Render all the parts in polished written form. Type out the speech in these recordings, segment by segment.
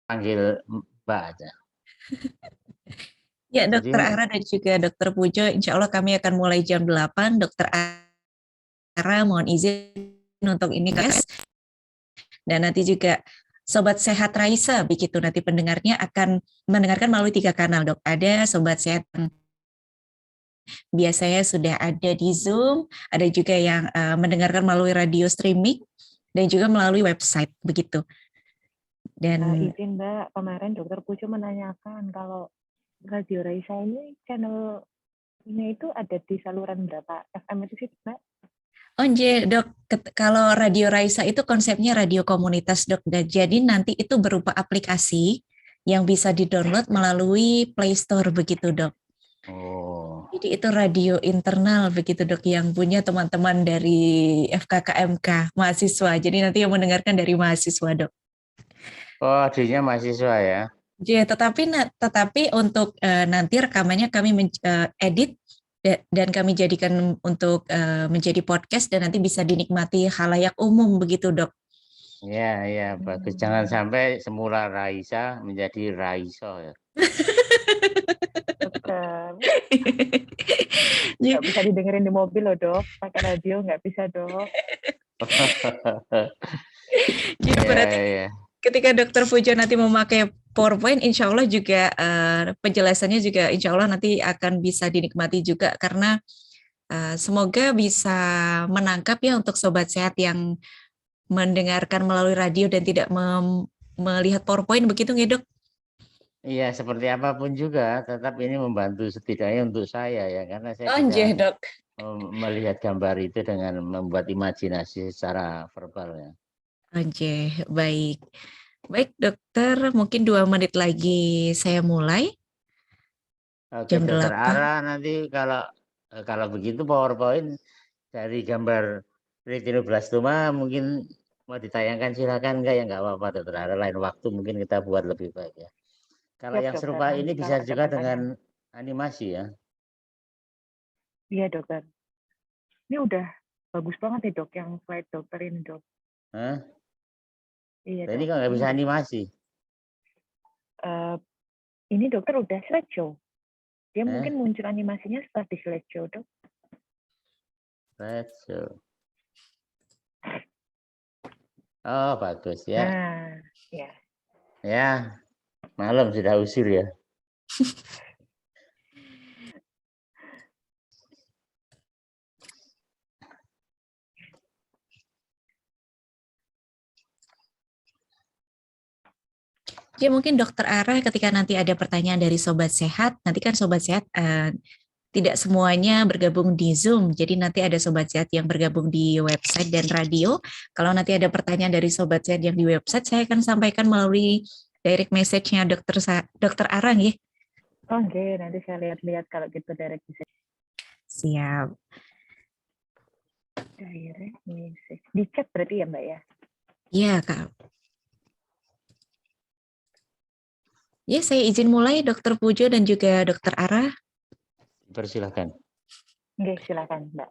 panggil Mbak aja. Ya, Dokter Jadi Ara dan juga Dokter Pujo, insya Allah kami akan mulai jam 8. Dokter Ara mohon izin untuk ini guys. Dan nanti juga Sobat Sehat Raisa, begitu nanti pendengarnya akan mendengarkan melalui 3 kanal, Dok. Ada Sobat Sehat yang biasanya sudah ada di Zoom, ada juga yang mendengarkan melalui radio streaming, dan juga melalui website, begitu. Dan izin Mbak, kemarin Dokter Pujo menanyakan kalau Radio Raisa ini channelnya itu ada di saluran berapa FM itu sih Mbak? Oh, Dok, kalau Radio Raisa itu konsepnya radio komunitas, Dok. Jadi nanti itu berupa aplikasi yang bisa di-download melalui Play Store, begitu, Dok. Oh. Jadi itu radio internal, begitu, Dok, yang punya teman-teman dari FKKMK, mahasiswa. Jadi nanti yang mendengarkan dari mahasiswa, Dok. Oh, adanya mahasiswa ya? Ya, tetapi untuk nanti rekamannya kami edit dan kami jadikan untuk menjadi podcast dan nanti bisa dinikmati khalayak umum, begitu, Dok. Ya, bagus. Jangan sampai semula Raisa menjadi Raiso ya. Nggak bisa didengerin di mobil loh, Dok. Pakai radio nggak bisa, Dok. Jadi berarti ketika Dokter Pujo nanti memakai PowerPoint, insya Allah juga penjelasannya juga insya Allah nanti akan bisa dinikmati juga, karena semoga bisa menangkap ya untuk Sobat Sehat yang mendengarkan melalui radio dan tidak melihat PowerPoint, begitu nggak, Dok? Iya, seperti apapun juga, tetap ini membantu setidaknya untuk saya ya, karena saya bisa Dok. melihat gambar itu dengan membuat imajinasi secara verbal ya. Baik. Baik, Dokter, mungkin 2 menit lagi saya mulai. Oke, Jam Dokter 8. Ara, nanti kalau begitu PowerPoint dari gambar retinoblastoma mungkin mau ditayangkan, silakan. Enggak ya, enggak apa-apa, Dokter Ara. Lain waktu mungkin kita buat lebih baik ya. Kalau yang serupa ini bisa juga dengan animasi ya. Iya, Dokter. Ini udah bagus banget nih, Dok, yang slide Dokter ini, Dok. Hah? Iya, ini Dok. kok nggak bisa animasi? Ini Dokter udah slideshow. Dia mungkin muncul animasinya setelah di slideshow, Dok. Slideshow. Oh, bagus ya. Nah, ya. Ya, malam sudah usir ya. Ya, mungkin Dokter Ara ketika nanti ada pertanyaan dari Sobat Sehat, nanti kan Sobat Sehat tidak semuanya bergabung di Zoom, jadi nanti ada Sobat Sehat yang bergabung di website dan radio. Kalau nanti ada pertanyaan dari Sobat Sehat yang di website, saya akan sampaikan melalui direct message-nya Dokter Ara ya. Oke, nanti saya lihat-lihat kalau gitu direct message. Siap. Direct message. Di chat berarti ya, Mbak ya? Iya, Kak. Ya, saya izin mulai, Dokter Pujo dan juga Dokter Ara. Persilahkan. Oke, silakan, Mbak.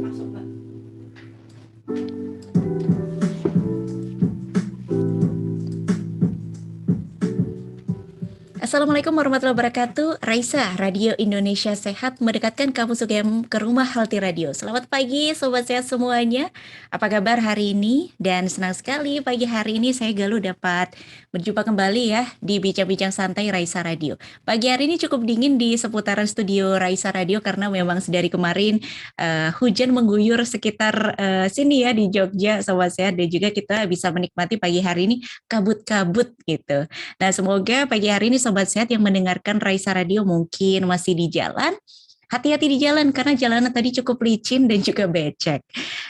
Masuk, Mbak. Assalamualaikum warahmatullahi wabarakatuh. Raisa, Radio Indonesia Sehat mendekatkan kamu ke rumah Healthy Radio. Selamat pagi Sobat Sehat semuanya. Apa kabar hari ini? Dan senang sekali pagi hari ini saya Galuh dapat berjumpa kembali ya di Bincang-Bincang Santai Raisa Radio. Pagi hari ini cukup dingin di seputaran studio Raisa Radio karena memang sedari kemarin hujan mengguyur sekitar sini ya di Jogja Sobat Sehat, dan juga kita bisa menikmati pagi hari ini kabut-kabut gitu. Nah, semoga pagi hari ini Sobat Sehat yang mendengarkan Raisa Radio mungkin masih di jalan. Hati-hati di jalan karena jalanan tadi cukup licin dan juga becek.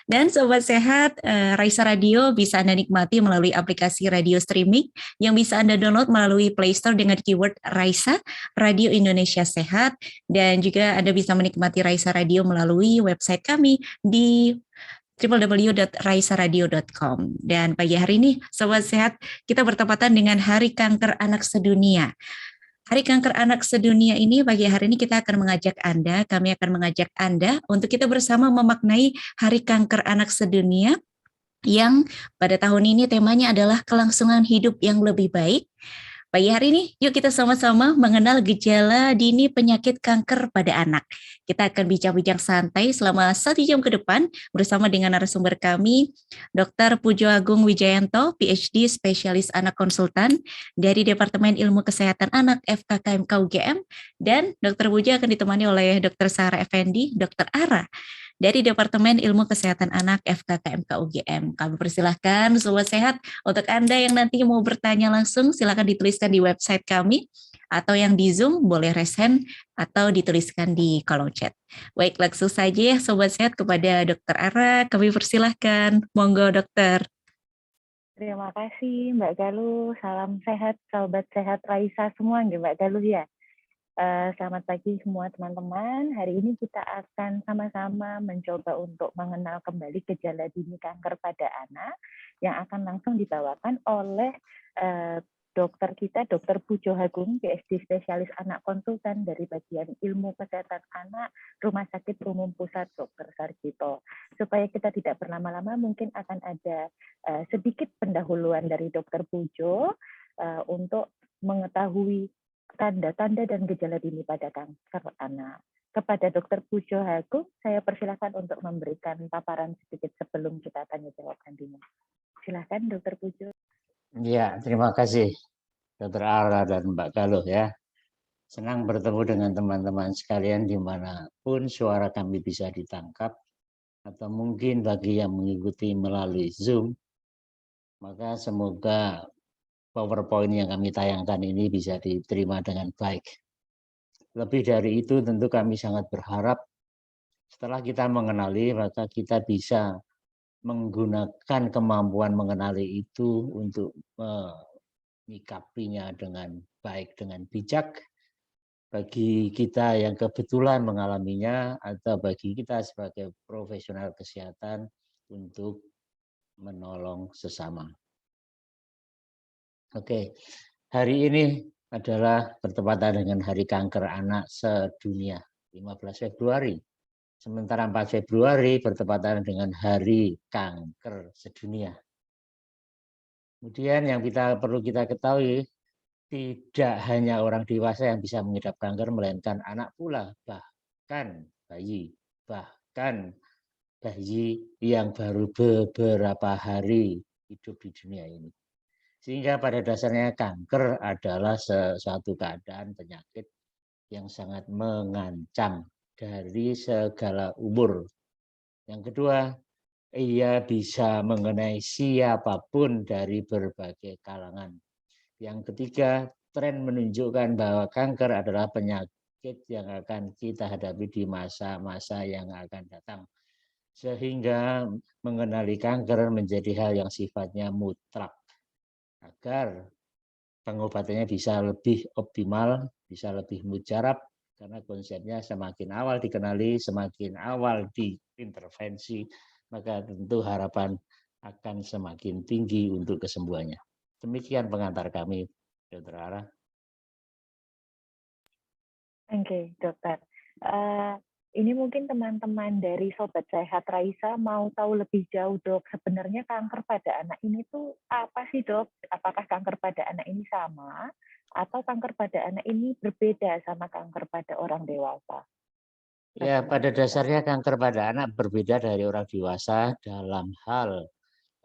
Dan Sobat Sehat, Raisa Radio bisa Anda nikmati melalui aplikasi radio streaming yang bisa Anda download melalui Play Store dengan keyword Raisa, Radio Indonesia Sehat. Dan juga Anda bisa menikmati Raisa Radio melalui website kami di www.raisaradio.com. Dan pagi hari ini, Sobat Sehat, kita bertepatan dengan Hari Kanker Anak Sedunia. Hari Kanker Anak Sedunia ini, pagi hari ini kami akan mengajak Anda untuk kita bersama memaknai Hari Kanker Anak Sedunia yang pada tahun ini temanya adalah kelangsungan hidup yang lebih baik. Pagi hari ini, yuk kita sama-sama mengenal gejala dini penyakit kanker pada anak. Kita akan bincang-bincang santai selama 1 jam ke depan bersama dengan narasumber kami, Dr. Pujo Agung Wijayanto, PhD, spesialis anak konsultan dari Departemen Ilmu Kesehatan Anak FKKMK UGM, dan Dr. Pujo akan ditemani oleh Dr. Sarah Effendi, Dr. Ara, dari Departemen Ilmu Kesehatan Anak FKKMK UGM. Kami persilahkan Sobat Sehat, untuk Anda yang nanti mau bertanya langsung, silakan dituliskan di website kami, atau yang di Zoom boleh raise hand atau dituliskan di kolom chat. Baik, langsung saja ya Sobat Sehat kepada Dr. Ara, kami persilahkan. Monggo Dokter. Terima kasih Mbak Galuh. Salam sehat, Sobat Sehat Raisa semua, Mbak Galuh ya. Selamat pagi semua teman-teman. Hari ini kita akan sama-sama mencoba untuk mengenal kembali gejala dini kanker pada anak yang akan langsung dibawakan oleh dokter kita, Dr. Pujo Agung, PhD spesialis anak konsultan dari bagian ilmu kesehatan anak Rumah Sakit Umum Pusat Dr. Sarjito. Supaya kita tidak berlama-lama, mungkin akan ada sedikit pendahuluan dari Dr. Pujo untuk mengetahui tanda-tanda dan gejala dini pada kanker anak. Kepada Dr. Pujo Agung, saya persilakan untuk memberikan paparan sedikit sebelum kita tanya jawab nantinya. Silakan Dr. Pujo. Ya, terima kasih Dr. Ara dan Mbak Galuh ya. Senang bertemu dengan teman-teman sekalian dimanapun suara kami bisa ditangkap, atau mungkin bagi yang mengikuti melalui Zoom, maka semoga PowerPoint yang kami tayangkan ini bisa diterima dengan baik. Lebih dari itu tentu kami sangat berharap setelah kita mengenali, maka kita bisa menggunakan kemampuan mengenali itu untuk menyikapinya dengan baik, dengan bijak, bagi kita yang kebetulan mengalaminya atau bagi kita sebagai profesional kesehatan untuk menolong sesama. Oke, hari ini adalah bertepatan dengan Hari Kanker Anak Sedunia, 15 Februari. Sementara 4 Februari bertepatan dengan Hari Kanker Sedunia. Kemudian yang perlu kita ketahui, tidak hanya orang dewasa yang bisa mengidap kanker, melainkan anak pula, bahkan bayi yang baru beberapa hari hidup di dunia ini. Sehingga pada dasarnya kanker adalah sesuatu keadaan penyakit yang sangat mengancam dari segala umur. Yang kedua, ia bisa mengenai siapapun dari berbagai kalangan. Yang ketiga, tren menunjukkan bahwa kanker adalah penyakit yang akan kita hadapi di masa-masa yang akan datang. Sehingga mengenali kanker menjadi hal yang sifatnya mutlak, agar pengobatannya bisa lebih optimal, bisa lebih mujarab, karena konsepnya semakin awal dikenali, semakin awal diintervensi, maka tentu harapan akan semakin tinggi untuk kesembuhannya. Demikian pengantar kami, Dr. Ara. Oke, dokter. Ini mungkin teman-teman dari Sobat Sehat Raisa mau tahu lebih jauh, dok. Sebenarnya kanker pada anak ini tuh apa sih, dok? Apakah kanker pada anak ini sama atau kanker pada anak ini berbeda sama kanker pada orang dewasa? Ya, pada dasarnya kanker pada anak berbeda dari orang dewasa dalam hal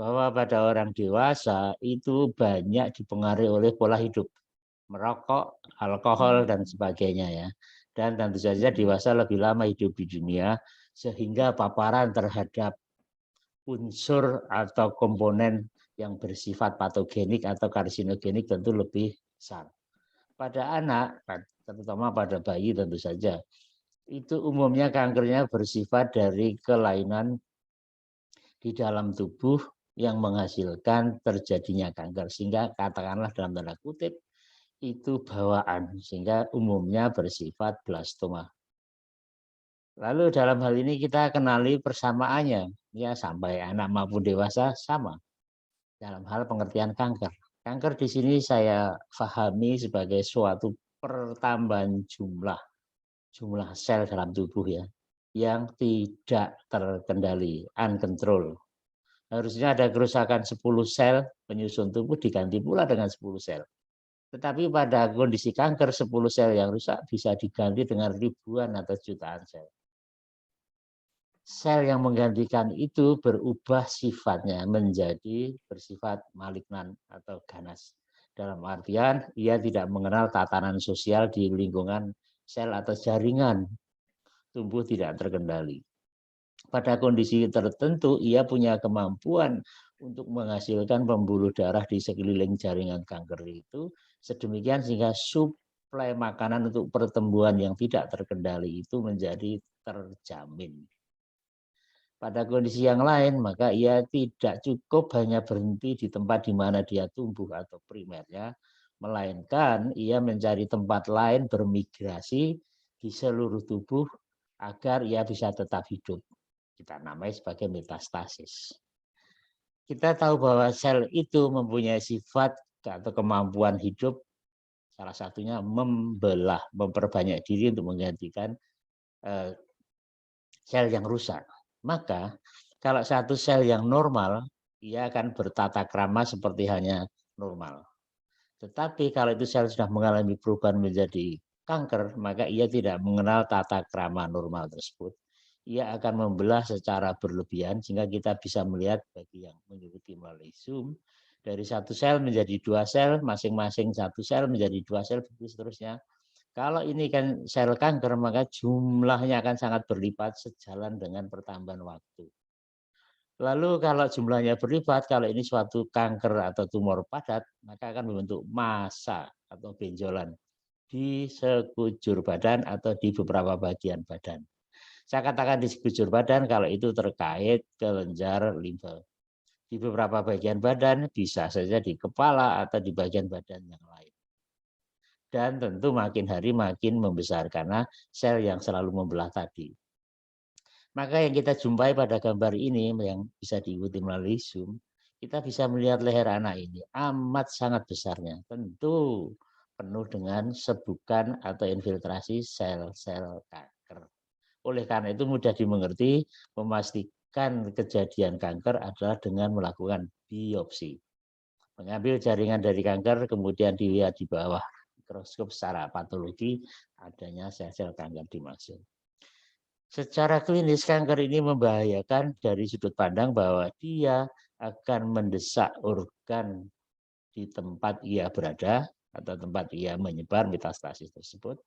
bahwa pada orang dewasa itu banyak dipengaruhi oleh pola hidup, merokok, alkohol, dan sebagainya ya. Dan tentu saja dewasa lebih lama hidup di dunia, sehingga paparan terhadap unsur atau komponen yang bersifat patogenik atau karsinogenik tentu lebih besar. Pada anak, terutama pada bayi tentu saja, itu umumnya kankernya bersifat dari kelainan di dalam tubuh yang menghasilkan terjadinya kanker. Sehingga katakanlah dalam tanda kutip, itu bawaan, sehingga umumnya bersifat blastoma. Lalu dalam hal ini kita kenali persamaannya. ya sampai anak maupun dewasa sama dalam hal pengertian kanker. Kanker di sini saya pahami sebagai suatu pertambahan jumlah sel dalam tubuh ya yang tidak terkendali, uncontrolled. Harusnya ada kerusakan 10 sel penyusun tubuh diganti pula dengan 10 sel. Tetapi pada kondisi kanker 10 sel yang rusak bisa diganti dengan ribuan atau jutaan sel. Sel yang menggantikan itu berubah sifatnya menjadi bersifat malignan atau ganas. Dalam artian ia tidak mengenal tatanan sosial di lingkungan sel atau jaringan tumbuh tidak terkendali. Pada kondisi tertentu, ia punya kemampuan untuk menghasilkan pembuluh darah di sekeliling jaringan kanker itu, sedemikian sehingga suplai makanan untuk pertumbuhan yang tidak terkendali itu menjadi terjamin. Pada kondisi yang lain, maka ia tidak cukup hanya berhenti di tempat di mana dia tumbuh atau primernya, melainkan ia mencari tempat lain bermigrasi di seluruh tubuh agar ia bisa tetap hidup. Kita namai sebagai metastasis. Kita tahu bahwa sel itu mempunyai sifat atau kemampuan hidup, salah satunya membelah, memperbanyak diri untuk menggantikan sel yang rusak. Maka kalau satu sel yang normal, ia akan bertata krama seperti halnya normal. Tetapi kalau itu sel sudah mengalami perubahan menjadi kanker, maka ia tidak mengenal tata krama normal tersebut. Ia akan membelah secara berlebihan sehingga kita bisa melihat bagi yang mengikuti melalui Zoom dari satu sel menjadi dua sel, masing-masing satu sel menjadi dua sel, begitu seterusnya. Kalau ini kan sel kanker, maka jumlahnya akan sangat berlipat sejalan dengan pertambahan waktu. Lalu kalau jumlahnya berlipat, kalau ini suatu kanker atau tumor padat, maka akan membentuk massa atau benjolan di sekujur badan atau di beberapa bagian badan. Saya katakan di sekujur badan kalau itu terkait kelenjar limfa. Di beberapa bagian badan bisa saja di kepala atau di bagian badan yang lain. Dan tentu makin hari makin membesar karena sel yang selalu membelah tadi. Maka yang kita jumpai pada gambar ini yang bisa diikuti melalui Zoom, kita bisa melihat leher anak ini amat sangat besarnya. Tentu penuh dengan sebukan atau infiltrasi sel-sel kanker. Oleh karena itu mudah dimengerti memastikan kejadian kanker adalah dengan melakukan biopsi. Mengambil jaringan dari kanker kemudian dilihat di bawah mikroskop secara patologi adanya sel-sel kanker dimaksud. Secara klinis kanker ini membahayakan dari sudut pandang bahwa dia akan mendesak organ di tempat ia berada atau tempat ia menyebar metastasis tersebut.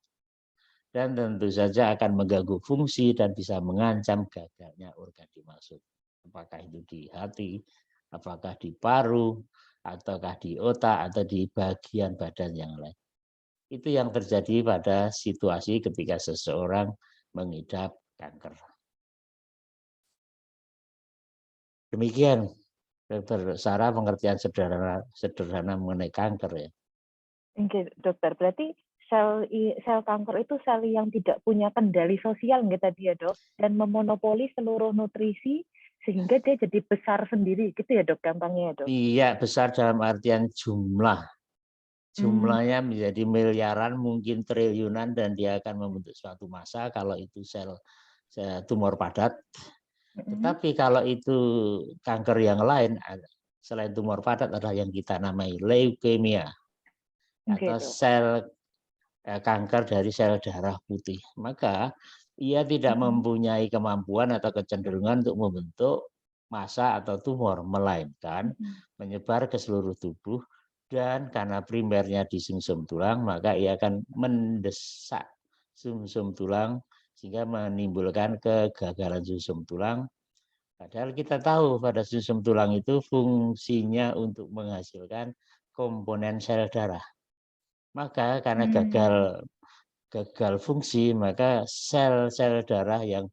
Dan tentu saja akan mengganggu fungsi dan bisa mengancam gagalnya organ dimaksud. Apakah itu di hati, apakah di paru, ataukah di otak, atau di bagian badan yang lain. Itu yang terjadi pada situasi ketika seseorang mengidap kanker. Demikian, Dr. Sarah, pengertian sederhana mengenai kanker ya. Oke, dokter. Berarti sel kanker itu sel yang tidak punya kendali sosial nggak tadi ya dok, dan memonopoli seluruh nutrisi sehingga dia jadi besar sendiri gitu ya dok, gampangnya ya dok? Iya, besar dalam artian jumlah. Jumlahnya menjadi miliaran, mungkin triliunan, dan dia akan membentuk suatu massa kalau itu sel tumor padat. Tetapi kalau itu kanker yang lain, selain tumor padat adalah yang kita namai leukemia atau sel kanker dari sel darah putih. Maka ia tidak mempunyai kemampuan atau kecenderungan untuk membentuk massa atau tumor, melainkan menyebar ke seluruh tubuh, dan karena primernya di sumsum tulang, maka ia akan mendesak sumsum tulang sehingga menimbulkan kegagalan sumsum tulang. Padahal kita tahu pada sumsum tulang itu fungsinya untuk menghasilkan komponen sel darah. Maka karena gagal fungsi, maka sel-sel darah yang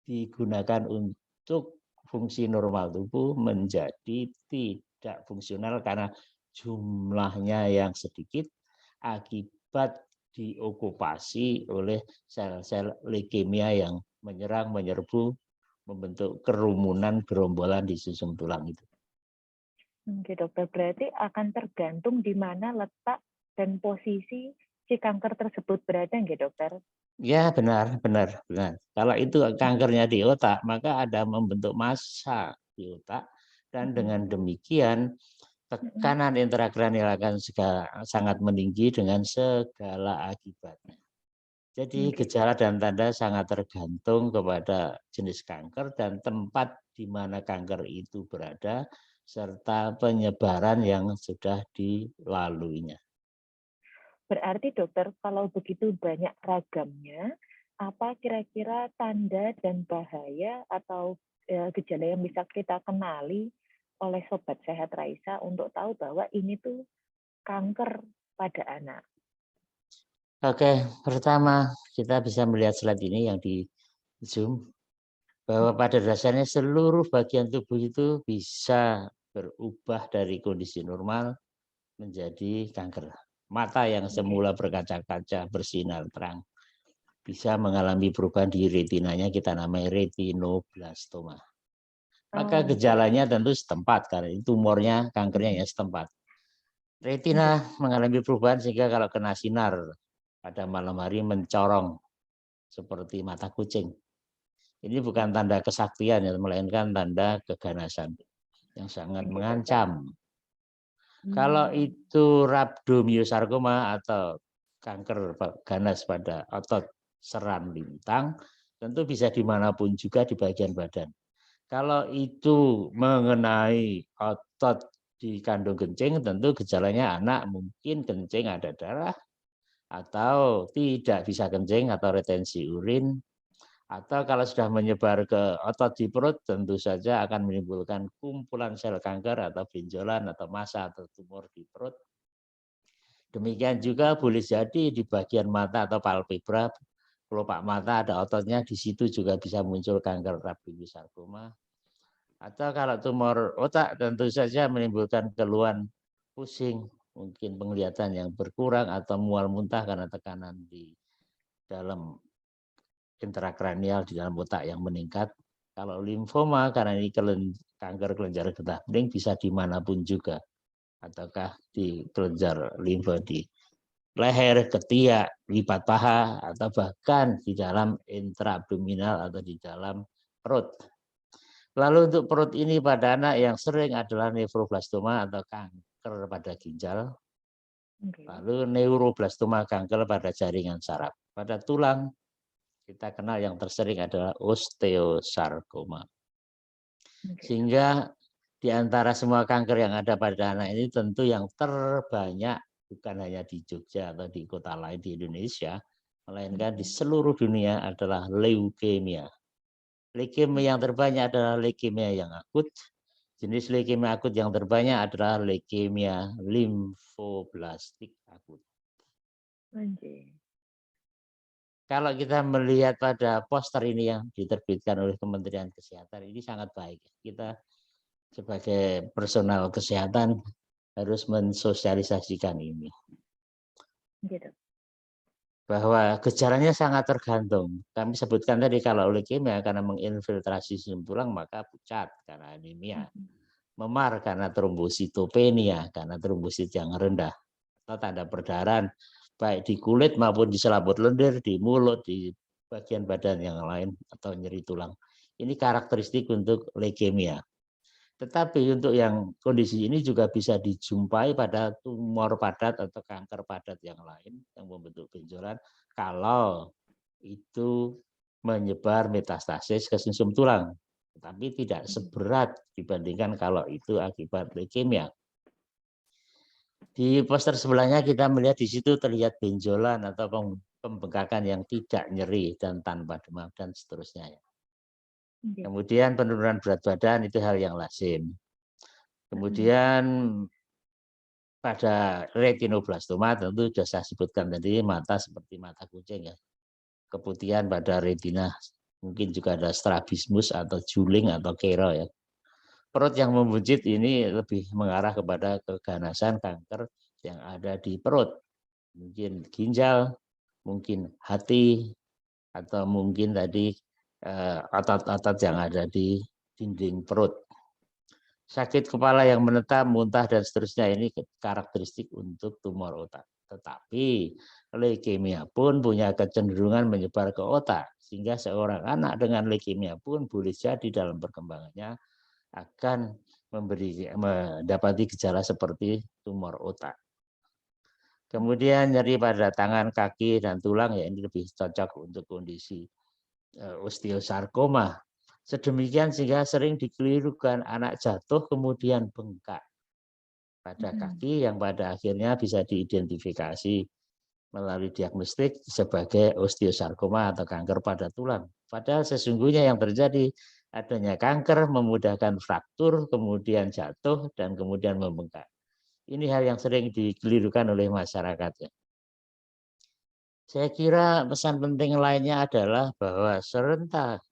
digunakan untuk fungsi normal tubuh menjadi tidak fungsional karena jumlahnya yang sedikit akibat diokupasi oleh sel-sel leukemia yang menyerang, menyerbu membentuk kerumunan gerombolan di sumsum tulang itu. Oke dokter, berarti akan tergantung di mana letak dan posisi si kanker tersebut berada nggih dokter? Ya benar. Kalau itu kankernya di otak, maka ada membentuk massa di otak, dan dengan demikian tekanan intrakranial akan sangat meninggi dengan segala akibatnya. Jadi gejala dan tanda sangat tergantung kepada jenis kanker dan tempat di mana kanker itu berada, serta penyebaran yang sudah dilaluinya. Berarti dokter, kalau begitu banyak ragamnya, apa kira-kira tanda dan bahaya atau gejala yang bisa kita kenali oleh Sobat Sehat Raisa untuk tahu bahwa ini tuh kanker pada anak? Oke, pertama kita bisa melihat slide ini yang di Zoom, bahwa pada dasarnya seluruh bagian tubuh itu bisa berubah dari kondisi normal menjadi kanker. Mata yang semula berkaca-kaca, bersinar terang, bisa mengalami perubahan di retinanya, kita namai retinoblastoma. Maka gejalanya tentu setempat, karena tumornya, kankernya ya setempat. Retina mengalami perubahan sehingga kalau kena sinar pada malam hari mencorong seperti mata kucing. Ini bukan tanda kesaktian, ya, melainkan tanda keganasan yang sangat mengancam. Kalau itu rhabdomyosarcoma atau kanker ganas pada otot seram lintang, tentu bisa dimanapun juga di bagian badan. Kalau itu mengenai otot di kandung kencing, tentu gejalanya anak mungkin kencing ada darah, atau tidak bisa kencing atau retensi urin, atau kalau sudah menyebar ke otot di perut, tentu saja akan menimbulkan kumpulan sel kanker atau benjolan atau massa atau tumor di perut. Demikian juga boleh jadi di bagian mata atau palpebra, kelopak mata ada ototnya, di situ juga bisa muncul kanker rhabdomyosarcoma. Atau kalau tumor otak tentu saja menimbulkan keluhan pusing, mungkin penglihatan yang berkurang atau mual muntah karena tekanan di dalam intrakranial di dalam otak yang meningkat. Kalau limfoma karena ini kanker kelenjar getah bening bisa dimanapun juga, ataukah di kelenjar limfa di leher, ketiak, lipat paha, atau bahkan di dalam intraabdominal atau di dalam perut. Lalu untuk perut ini pada anak yang sering adalah nefroblastoma atau kanker pada ginjal. Lalu neuroblastoma, kanker pada jaringan saraf. Pada tulang, kita kenal yang tersering adalah osteosarkoma. Sehingga di antara semua kanker yang ada pada anak ini tentu yang terbanyak bukan hanya di Jogja atau di kota lain di Indonesia, melainkan di seluruh dunia adalah leukemia. Leukemia yang terbanyak adalah leukemia yang akut. Jenis leukemia akut yang terbanyak adalah leukemia limfoblastik akut. Kalau kita melihat pada poster ini yang diterbitkan oleh Kementerian Kesehatan, ini sangat baik. Kita sebagai personal kesehatan harus mensosialisasikan ini. Bahwa gejalanya sangat tergantung. Kami sebutkan tadi kalau leukemia karena menginfiltrasi sumsum tulang maka pucat karena anemia. Memar karena trombositopenia karena trombosit yang rendah. Atau tanda perdarahan baik di kulit maupun di selaput lendir, di mulut, di bagian badan yang lain, atau nyeri tulang. Ini karakteristik untuk leukemia. Tetapi untuk yang kondisi ini juga bisa dijumpai pada tumor padat atau kanker padat yang lain yang membentuk benjolan kalau itu menyebar metastasis ke sumsum tulang, tetapi tidak seberat dibandingkan kalau itu akibat leukemia. Di poster sebelahnya kita melihat di situ terlihat benjolan atau pembengkakan yang tidak nyeri dan tanpa demam dan seterusnya. Kemudian penurunan berat badan itu hal yang lazim. Kemudian pada retinoblastoma tentu sudah saya sebutkan tadi, mata seperti mata kucing ya. Keputihan pada retina, mungkin juga ada strabismus atau juling atau kero ya. Perut yang membuncit ini lebih mengarah kepada keganasan kanker yang ada di perut. Mungkin ginjal, mungkin hati, atau mungkin tadi otot-otot yang ada di dinding perut. Sakit kepala yang menetap, muntah, dan seterusnya ini karakteristik untuk tumor otak. Tetapi leukemia pun punya kecenderungan menyebar ke otak, sehingga seorang anak dengan leukemia pun boleh jadi dalam perkembangannya akan mendapati gejala seperti tumor otak. Kemudian nyeri pada tangan, kaki, dan tulang, ya ini lebih cocok untuk kondisi osteosarkoma. Sedemikian sehingga sering dikelirukan anak jatuh kemudian bengkak pada kaki yang pada akhirnya bisa diidentifikasi melalui diagnostik sebagai osteosarkoma atau kanker pada tulang. Padahal sesungguhnya yang terjadi adanya kanker memudahkan fraktur, kemudian jatuh, dan kemudian membengkak. Ini hal yang sering dikelirukan oleh masyarakat. Ya. Saya kira pesan penting lainnya adalah bahwa serentak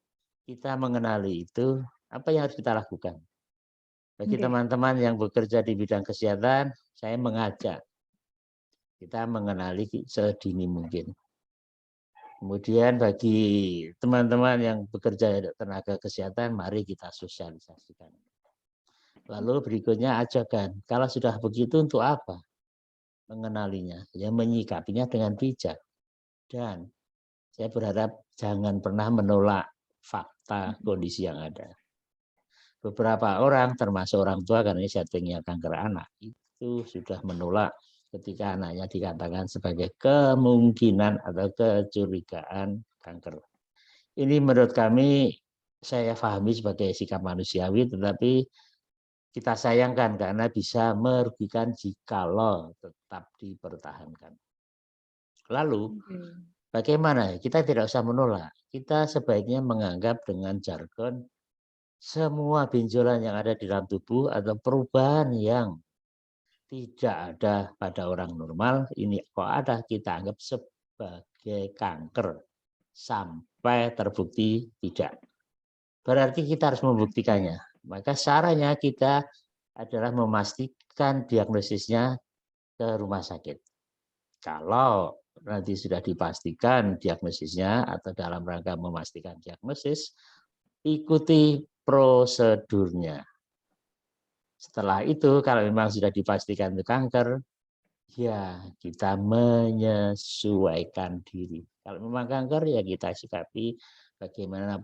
kita mengenali itu, apa yang harus kita lakukan. Bagi teman-teman yang bekerja di bidang kesehatan, saya mengajak kita mengenali sedini mungkin. Kemudian bagi teman-teman yang bekerja tenaga kesehatan, mari kita sosialisasikan. Lalu berikutnya ajakan, kalau sudah begitu untuk apa? Mengenalinya, ya menyikapinya dengan bijak. Dan saya berharap jangan pernah menolak fakta kondisi yang ada. Beberapa orang, termasuk orang tua karena ini settingnya kanker anak, itu sudah menolak ketika anaknya dikatakan sebagai kemungkinan atau kecurigaan kanker. Ini menurut kami, saya pahami sebagai sikap manusiawi, tetapi kita sayangkan karena bisa merugikan jikalau tetap dipertahankan. Lalu, bagaimana? Kita tidak usah menolak. Kita sebaiknya menganggap dengan jargon semua benjolan yang ada di dalam tubuh atau perubahan yang tidak ada pada orang normal, ini kok ada, kita anggap sebagai kanker sampai terbukti tidak. Berarti kita harus membuktikannya. Maka caranya kita adalah memastikan diagnosisnya ke rumah sakit. Kalau nanti sudah dipastikan diagnosisnya atau dalam rangka memastikan diagnosis, ikuti prosedurnya. Setelah itu kalau memang sudah dipastikan itu kanker, ya kita menyesuaikan diri. Kalau memang kanker ya kita sikapi bagaimana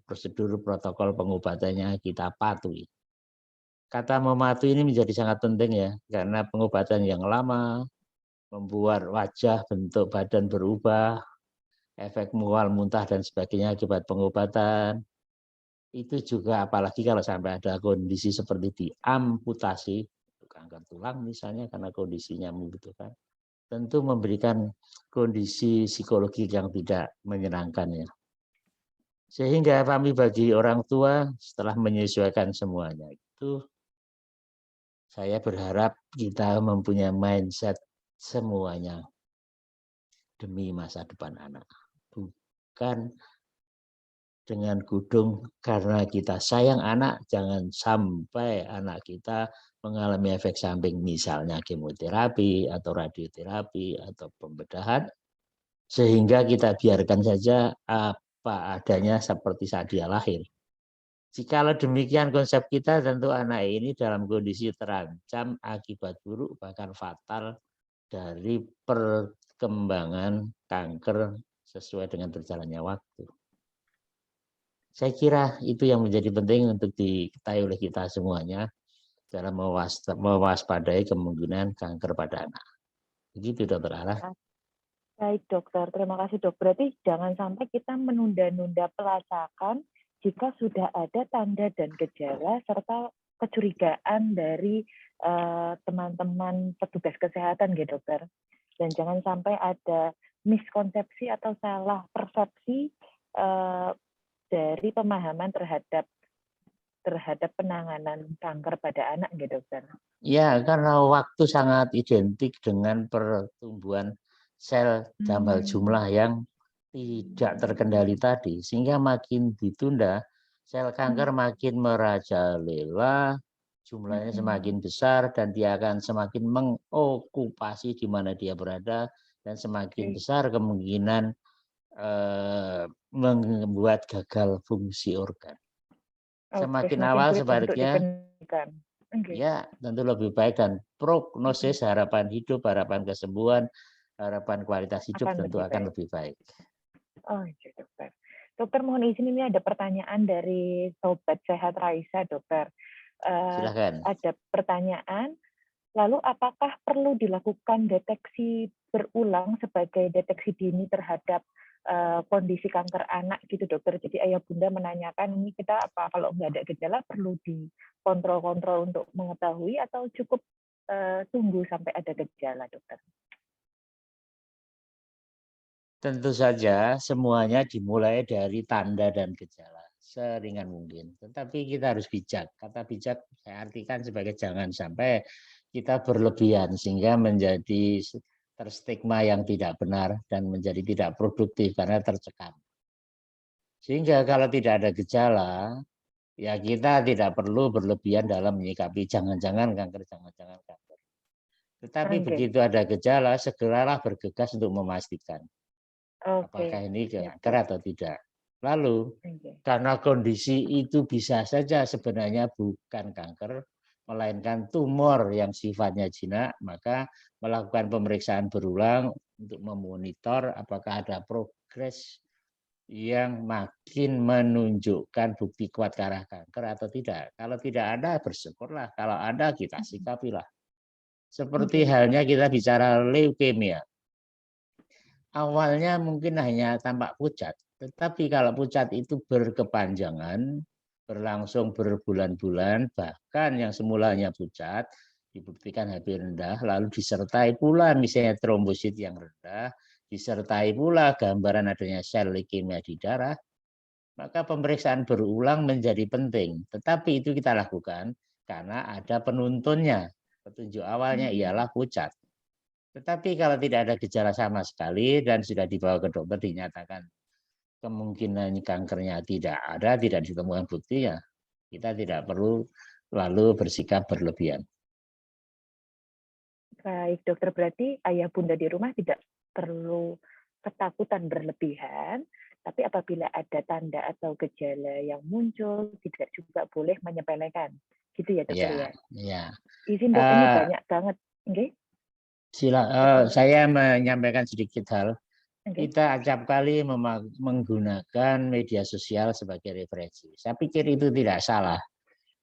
prosedur protokol pengobatannya kita patuhi. Kata mematuhi ini menjadi sangat penting ya, karena pengobatan yang lama membuat wajah, bentuk badan berubah, efek mual, muntah dan sebagainya akibat pengobatan. Itu juga apalagi kalau sampai ada kondisi seperti diamputasi, kanker tulang misalnya karena kondisinya membutuhkan, tentu memberikan kondisi psikologi yang tidak menyenangkan ya. Sehingga kami bagi orang tua setelah menyesuaikan semuanya itu, saya berharap kita mempunyai mindset semuanya demi masa depan anak. Bukan dengan kudung karena kita sayang anak, jangan sampai anak kita mengalami efek samping misalnya kemoterapi atau radioterapi atau pembedahan, sehingga kita biarkan saja apa adanya seperti saat dia lahir. Jikalau demikian konsep kita, tentu anak ini dalam kondisi terancam akibat buruk bahkan fatal dari perkembangan kanker sesuai dengan berjalannya waktu. Saya kira itu yang menjadi penting untuk diketahui oleh kita semuanya dalam mewaspadai kemungkinan kanker pada anak. Begitu Dokter Ara. Baik dokter, terima kasih dok. Berarti jangan sampai kita menunda-nunda pelacakan jika sudah ada tanda dan gejala serta kecurigaan dari teman-teman petugas kesehatan gitu dokter. Dan jangan sampai ada miskonsepsi atau salah persepsi dari pemahaman terhadap penanganan kanker pada anak gitu dokter. Ya, karena waktu sangat identik dengan pertumbuhan sel dalam hal jumlah yang tidak terkendali tadi, sehingga makin ditunda sel kanker makin merajalela, jumlahnya semakin besar dan dia akan semakin mengokupasi di mana dia berada dan semakin besar kemungkinan membuat gagal fungsi organ. Oke, Semakin semakin awal sulit untuk sebaliknya, dikendalikan. Oke. ya tentu lebih baik, dan prognosis harapan hidup, harapan kesembuhan, harapan kualitas hidup Akan tentu lebih akan baik. lebih baik. Oh, iya, dokter. Dokter, mohon izin, ini ada pertanyaan dari Sobat Sehat Raisa, dokter. Silahkan. Ada pertanyaan, lalu apakah perlu dilakukan deteksi berulang sebagai deteksi dini terhadap kondisi kanker anak gitu, dokter? Jadi ayah bunda menanyakan, ini kita apa kalau nggak ada gejala perlu dikontrol-kontrol untuk mengetahui atau cukup tunggu sampai ada gejala, dokter? Tentu saja semuanya dimulai dari tanda dan gejala seringan mungkin. Tetapi kita harus bijak. Kata bijak saya artikan sebagai jangan sampai kita berlebihan sehingga menjadi terstigma yang tidak benar dan menjadi tidak produktif karena tercekam. Sehingga kalau tidak ada gejala, ya kita tidak perlu berlebihan dalam menyikapi jangan-jangan kanker, jangan-jangan kanker. Tetapi Oke, begitu ada gejala, segeralah bergegas untuk memastikan apakah oke, ini siap, kanker dok. atau tidak. Lalu, Oke. karena kondisi itu bisa saja sebenarnya bukan kanker, melainkan tumor yang sifatnya jinak, maka melakukan pemeriksaan berulang untuk memonitor apakah ada progres yang makin menunjukkan bukti kuat ke arah kanker atau tidak. Kalau tidak ada, bersyukurlah. Kalau ada, kita sikapilah. Seperti Oke. halnya kita bicara leukemia. Awalnya mungkin hanya tampak pucat, tetapi kalau pucat itu berkepanjangan, berlangsung berbulan-bulan, bahkan yang semulanya pucat, dibuktikan HB rendah, lalu disertai pula misalnya trombosit yang rendah, disertai pula gambaran adanya sel leukemia di darah, maka pemeriksaan berulang menjadi penting. Tetapi itu kita lakukan karena ada penuntunnya. Petunjuk awalnya ialah pucat. Tetapi kalau tidak ada gejala sama sekali dan sudah dibawa ke dokter dinyatakan kemungkinan kankernya tidak ada, tidak ditemukan buktinya, kita tidak perlu lalu bersikap berlebihan. Baik, dokter, berarti ayah bunda di rumah tidak perlu ketakutan berlebihan, tapi apabila ada tanda atau gejala yang muncul, tidak juga boleh menyepelekan. Gitu ya, dokter Ya, ya? ya. Izin, dok, ini banyak banget. Oke, silakan, dok. Saya menyampaikan sedikit hal. Oke, Kita acap kali menggunakan media sosial sebagai referensi. Saya pikir itu tidak salah.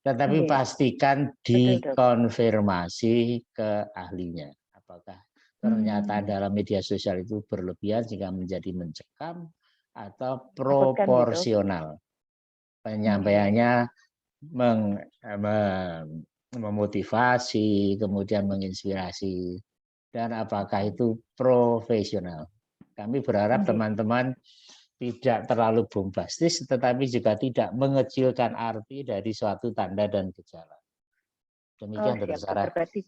Tetapi oke, pastikan betul, dok. dikonfirmasi ke ahlinya. Apakah ternyata Hmm, dalam media sosial itu berlebihan sehingga menjadi mencekam atau takutkan gitu. proporsional. Oke, Penyampaiannya memotivasi, kemudian menginspirasi, dan apakah itu profesional. Kami berharap oke. teman-teman tidak terlalu bombastis, tetapi juga tidak mengecilkan arti dari suatu tanda dan gejala. Oh, Demikian, Dokter siap, Sarah. dokter. Berarti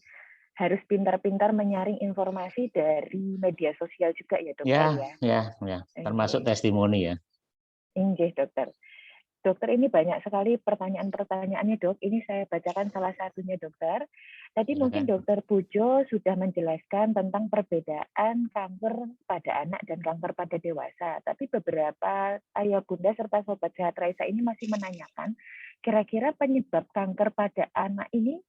harus pintar-pintar menyaring informasi dari media sosial juga ya, dokter ya? Ya. Termasuk Oke, testimoni ya. oke, dokter. Dokter, ini banyak sekali pertanyaan-pertanyaannya, dok. Ini saya bacakan salah satunya, dokter. Tadi mungkin Silakan. dokter Pujo sudah menjelaskan tentang perbedaan kanker pada anak dan kanker pada dewasa. Tapi beberapa ayah bunda serta sobat sehat Raisa ini masih menanyakan, kira-kira penyebab kanker pada anak ini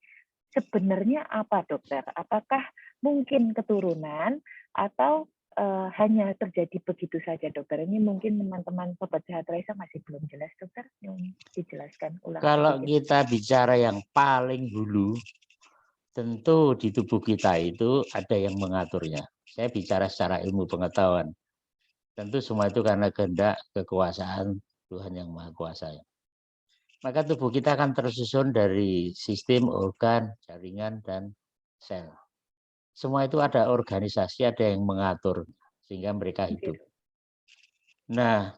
sebenarnya apa, dokter? Apakah mungkin keturunan atau hanya terjadi begitu saja, dokter? Ini mungkin teman-teman sobat sehat Raisa masih belum jelas, dokter. Yang dijelaskan ulang Kalau sedikit. kita bicara yang paling hulu, tentu di tubuh kita itu ada yang mengaturnya. Saya bicara secara ilmu pengetahuan. Tentu semua itu karena kehendak kekuasaan Tuhan yang Maha Kuasa. Maka tubuh kita akan tersusun dari sistem, organ, jaringan, dan sel. Semua itu ada organisasi, ada yang mengatur sehingga mereka hidup. Nah,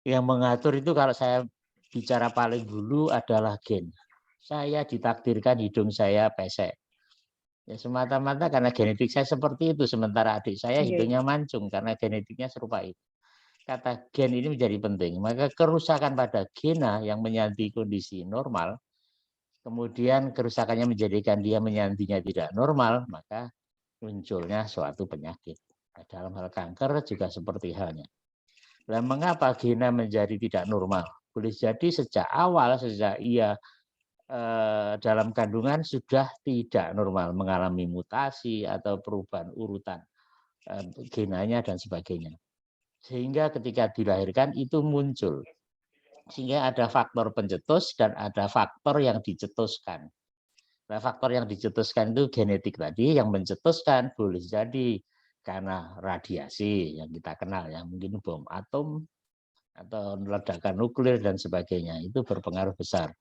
yang mengatur itu kalau saya bicara paling dulu adalah gen. Saya ditakdirkan hidung saya pesek. Ya semata-mata karena genetik saya seperti itu, sementara adik saya hidungnya mancung karena genetiknya serupa itu. Kata gen ini menjadi penting. Maka kerusakan pada gena yang menyanti kondisi normal, kemudian kerusakannya menjadikan dia menyantinya tidak normal, maka munculnya suatu penyakit. Nah, dalam hal kanker juga seperti halnya. Nah, mengapa gena menjadi tidak normal? Boleh jadi sejak awal, sejak ia dalam kandungan sudah tidak normal, mengalami mutasi atau perubahan urutan genanya dan sebagainya. Sehingga ketika dilahirkan itu muncul. Sehingga ada faktor pencetus dan ada faktor yang dicetuskan. Nah, faktor yang dicetuskan itu genetik tadi, yang mencetuskan boleh jadi karena radiasi yang kita kenal ya, mungkin bom atom atau ledakan nuklir dan sebagainya, itu berpengaruh besar.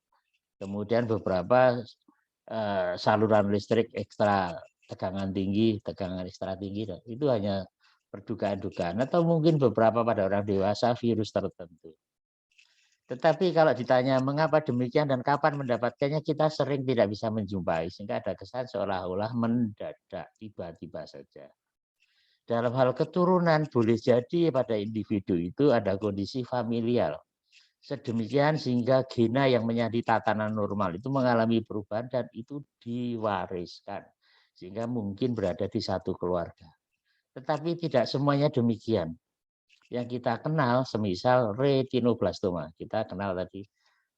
Kemudian beberapa saluran listrik ekstra tegangan tinggi, tegangan ekstra tinggi, itu hanya perdugaan-dugaan atau mungkin beberapa pada orang dewasa virus tertentu. Tetapi kalau ditanya mengapa demikian dan kapan mendapatkannya, kita sering tidak bisa menjumpai, sehingga ada kesan seolah-olah mendadak, tiba-tiba saja. Dalam hal keturunan, boleh jadi pada individu itu ada kondisi familial. Sedemikian sehingga gena yang menjadi tatanan normal itu mengalami perubahan dan itu diwariskan. Sehingga mungkin berada di satu keluarga. Tetapi tidak semuanya demikian. Yang kita kenal semisal retinoblastoma. Kita kenal tadi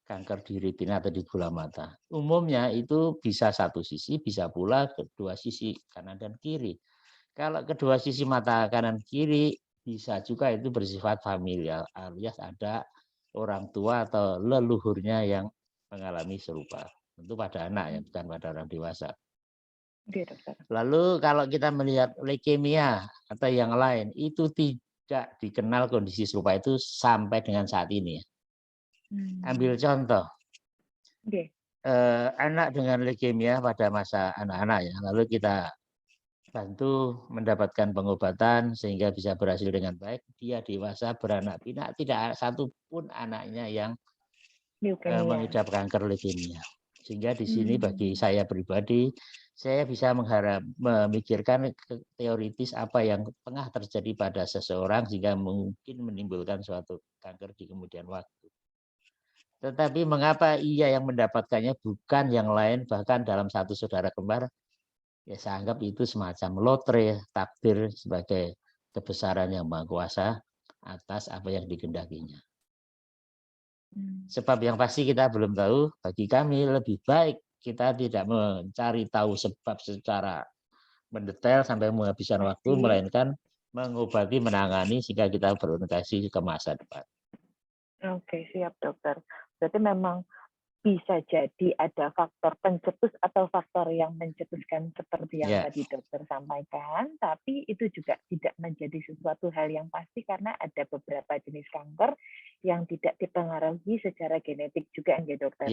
kanker di retina atau di bola mata. Umumnya itu bisa satu sisi, bisa pula kedua sisi kanan dan kiri. Kalau kedua sisi mata kanan kiri bisa juga itu bersifat familial, alias ada orang tua atau leluhurnya yang mengalami serupa. Tentu pada anak ya, bukan pada orang dewasa. Oke, dokter. Lalu kalau kita melihat leukemia atau yang lain, itu tidak dikenal kondisi serupa itu sampai dengan saat ini. Ambil contoh, Oke. anak dengan leukemia pada masa anak-anak ya, lalu kita bantu mendapatkan pengobatan sehingga bisa berhasil dengan baik. Dia dewasa beranak pinak, tidak satu pun anaknya yang mengidap kanker leukemia. Sehingga di sini bagi saya pribadi, saya bisa memikirkan teoritis apa yang tengah terjadi pada seseorang sehingga mungkin menimbulkan suatu kanker di kemudian waktu. Tetapi mengapa ia yang mendapatkannya bukan yang lain, bahkan dalam satu saudara kembar, ya saya anggap itu semacam lotre, takdir sebagai kebesaran yang Maha Kuasa atas apa yang dikehendakinya. Sebab yang pasti kita belum tahu, bagi kami lebih baik kita tidak mencari tahu sebab secara mendetail sampai menghabiskan waktu, melainkan mengobati, menangani sehingga kita berorientasi ke masa depan. Oke, siap dokter. Berarti memang bisa jadi ada faktor pencetus atau faktor yang mencetuskan seperti yang tadi dokter sampaikan, tapi itu juga tidak menjadi sesuatu hal yang pasti karena ada beberapa jenis kanker yang tidak dipengaruhi secara genetik juga ya dokter.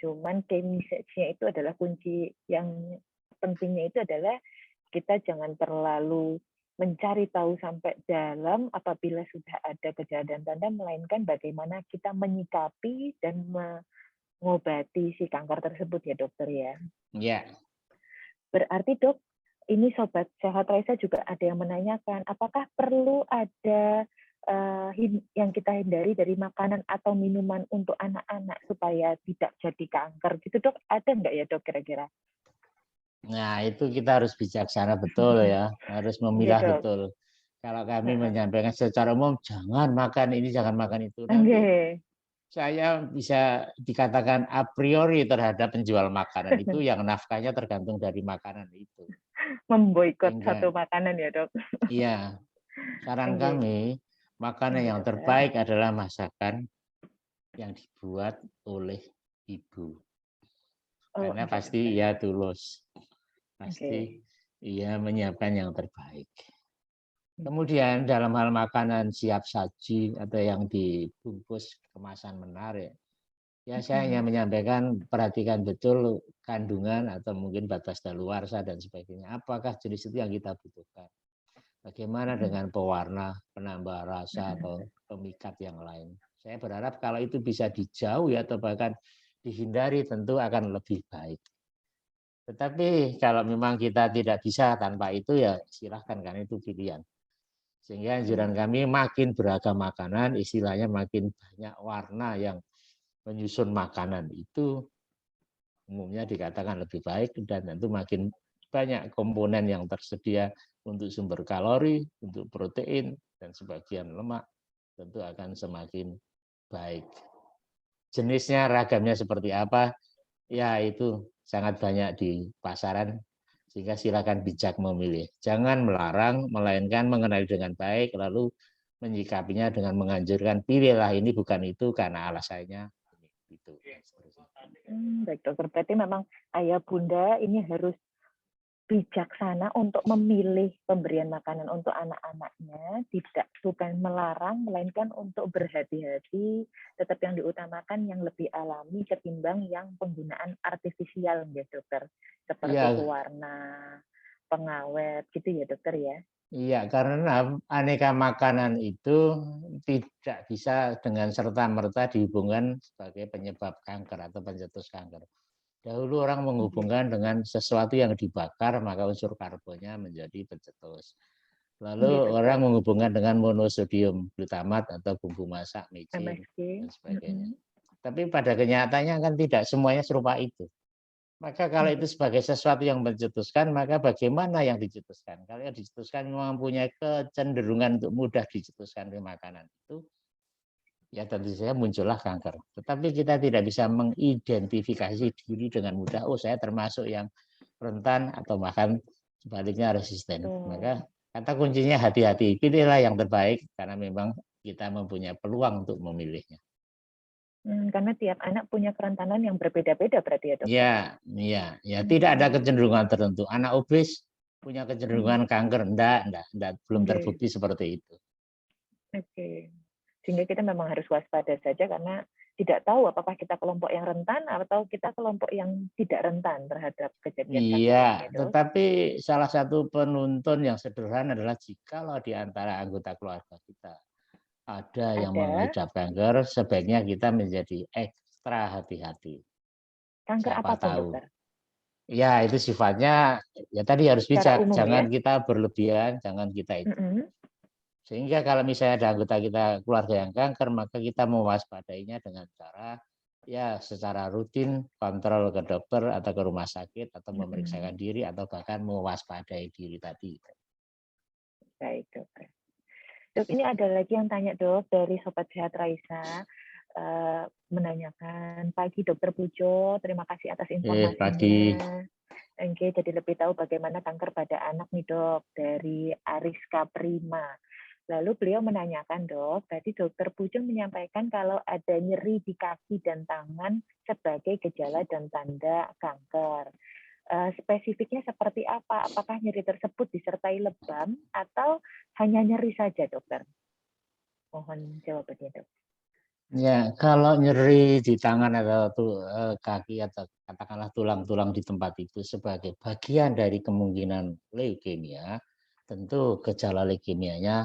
Cuman chemistry-nya itu adalah kunci yang pentingnya itu adalah kita jangan terlalu mencari tahu sampai dalam apabila sudah ada gejala dan tanda, melainkan bagaimana kita menyikapi dan mengobati si kanker tersebut ya dokter ya. Iya. Berarti dok, ini Sobat Sehat Raisa juga ada yang menanyakan, apakah perlu ada yang kita hindari dari makanan atau minuman untuk anak-anak supaya tidak jadi kanker gitu dok? Ada nggak ya dok kira-kira? Nah itu kita harus bijaksana betul ya, harus memilah betul. Kalau kami menyampaikan secara umum jangan makan ini, jangan makan itu, nanti saya bisa dikatakan a priori terhadap penjual makanan itu yang nafkahnya tergantung dari makanan itu. Memboikot satu makanan ya dok? Iya, saran kami makanan yang terbaik adalah masakan yang dibuat oleh ibu. Karena pasti ia tulus. Pasti ia menyiapkan yang terbaik. Kemudian dalam hal makanan siap saji atau yang dibungkus kemasan menarik, ya saya hanya menyampaikan perhatikan betul kandungan atau mungkin batas daluarsa dan sebagainya. Apakah jenis itu yang kita butuhkan? Bagaimana dengan pewarna, penambah rasa atau pemikat yang lain? Saya berharap kalau itu bisa dijauhi atau bahkan dihindari tentu akan lebih baik. Tetapi kalau memang kita tidak bisa tanpa itu ya silahkan, karena itu pilihan. Sehingga anjuran kami makin beragam makanan, istilahnya makin banyak warna yang menyusun makanan itu umumnya dikatakan lebih baik, dan tentu makin banyak komponen yang tersedia untuk sumber kalori, untuk protein, dan sebagian lemak. tentu akan semakin baik. Jenisnya, ragamnya seperti apa, ya itu sangat banyak di pasaran, sehingga silakan bijak memilih. Jangan melarang, melainkan mengenali dengan baik, lalu menyikapinya dengan menganjurkan, pilihlah ini bukan itu karena alasannya. Itu. Baik dokter, berarti memang ayah bunda ini harus bijaksana untuk memilih pemberian makanan untuk anak-anaknya, bukan melarang, melainkan untuk berhati-hati, tetap yang diutamakan yang lebih alami ketimbang yang penggunaan artifisial, ya dokter, seperti Iya, pewarna, pengawet, gitu ya dokter ya. iya, karena aneka makanan itu tidak bisa dengan serta-merta dihubungkan sebagai penyebab kanker atau pencetus kanker. Dahulu orang menghubungkan dengan sesuatu yang dibakar, maka unsur karbonnya menjadi pencetus. Lalu Iya dokter, orang menghubungkan dengan monosodium glutamat atau bumbu masak, micin, MSG. dan sebagainya. Tapi pada kenyataannya kan tidak semuanya serupa itu. Maka kalau itu sebagai sesuatu yang mencetuskan, maka bagaimana yang dicetuskan? Kalau yang dicetuskan mempunyai kecenderungan untuk mudah dicetuskan ke makanan itu, ya tentu saja muncullah kanker. Tetapi kita tidak bisa mengidentifikasi diri dengan mudah, oh saya termasuk yang rentan atau bahkan sebaliknya resisten. Maka kata kuncinya hati-hati, pilihlah yang terbaik karena memang kita mempunyai peluang untuk memilihnya. Karena tiap anak punya kerentanan yang berbeda-beda berarti ya dokter? Ya, tidak ada kecenderungan tertentu. Anak obes punya kecenderungan kanker, enggak, belum terbukti seperti itu. Oke. Sehingga kita memang harus waspada saja karena tidak tahu apakah kita kelompok yang rentan atau kita kelompok yang tidak rentan terhadap kejadian sakit Iya, ini, ya, Dok. tetapi salah satu penuntun yang sederhana adalah jikalau di antara anggota keluarga kita ada yang mengidap kanker, sebaiknya kita menjadi ekstra hati-hati. Kanker Siapa apapun, tahu. dokter? Ya, itu sifatnya ya tadi harus Secara bijak, umum jangan ya? kita berlebihan, jangan kita itu. Sehingga kalau misalnya ada anggota kita keluarga yang kanker, maka kita mewaspadainya dengan cara ya secara rutin kontrol ke dokter atau ke rumah sakit atau memeriksakan diri atau bahkan mewaspadai diri tadi. Baik, dokter. Dok, ini ada lagi yang tanya dok dari Sobat Sehat Raisa, menanyakan, pagi Dokter Pujo, terima kasih atas informasinya. Pagi. Oke, jadi lebih tahu bagaimana kanker pada anak nih dok, dari Ariska Prima. Lalu beliau menanyakan dok, tadi Dokter Pujo menyampaikan kalau ada nyeri di kaki dan tangan sebagai gejala dan tanda kanker. Spesifiknya seperti apa? Apakah nyeri tersebut disertai lebam atau hanya nyeri saja, dokter? Mohon jawabannya, dok. Ya, kalau nyeri di tangan atau kaki atau katakanlah tulang-tulang di tempat itu sebagai bagian dari kemungkinan leukemia, tentu gejala leukemianya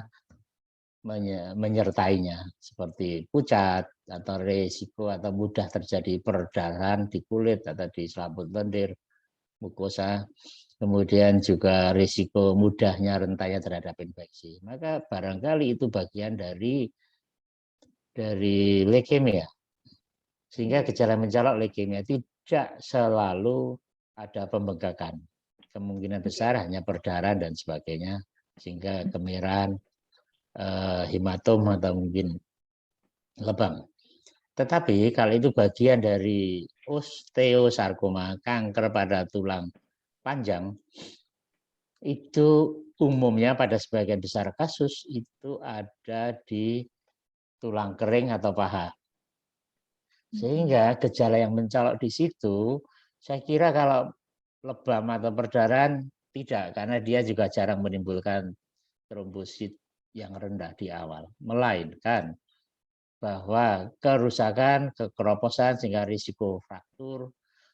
menyertainya seperti pucat atau resiko atau mudah terjadi perdarahan di kulit atau di selaput lendir, mukosa, kemudian juga risiko mudahnya rentannya terhadap infeksi. Maka barangkali itu bagian dari leukemia. Sehingga gejala mencolok leukemia tidak selalu ada pembengkakan. Kemungkinan besar hanya perdarahan dan sebagainya, sehingga kemerahan, hematom atau mungkin lebam. Tetapi kalau itu bagian dari osteosarkoma, kanker pada tulang panjang, itu umumnya pada sebagian besar kasus itu ada di tulang kering atau paha. Sehingga gejala yang mencolok di situ, saya kira kalau lebam atau perdarahan tidak, karena dia juga jarang menimbulkan trombosit yang rendah di awal. Melainkan bahwa kerusakan, kekeroposan sehingga risiko fraktur,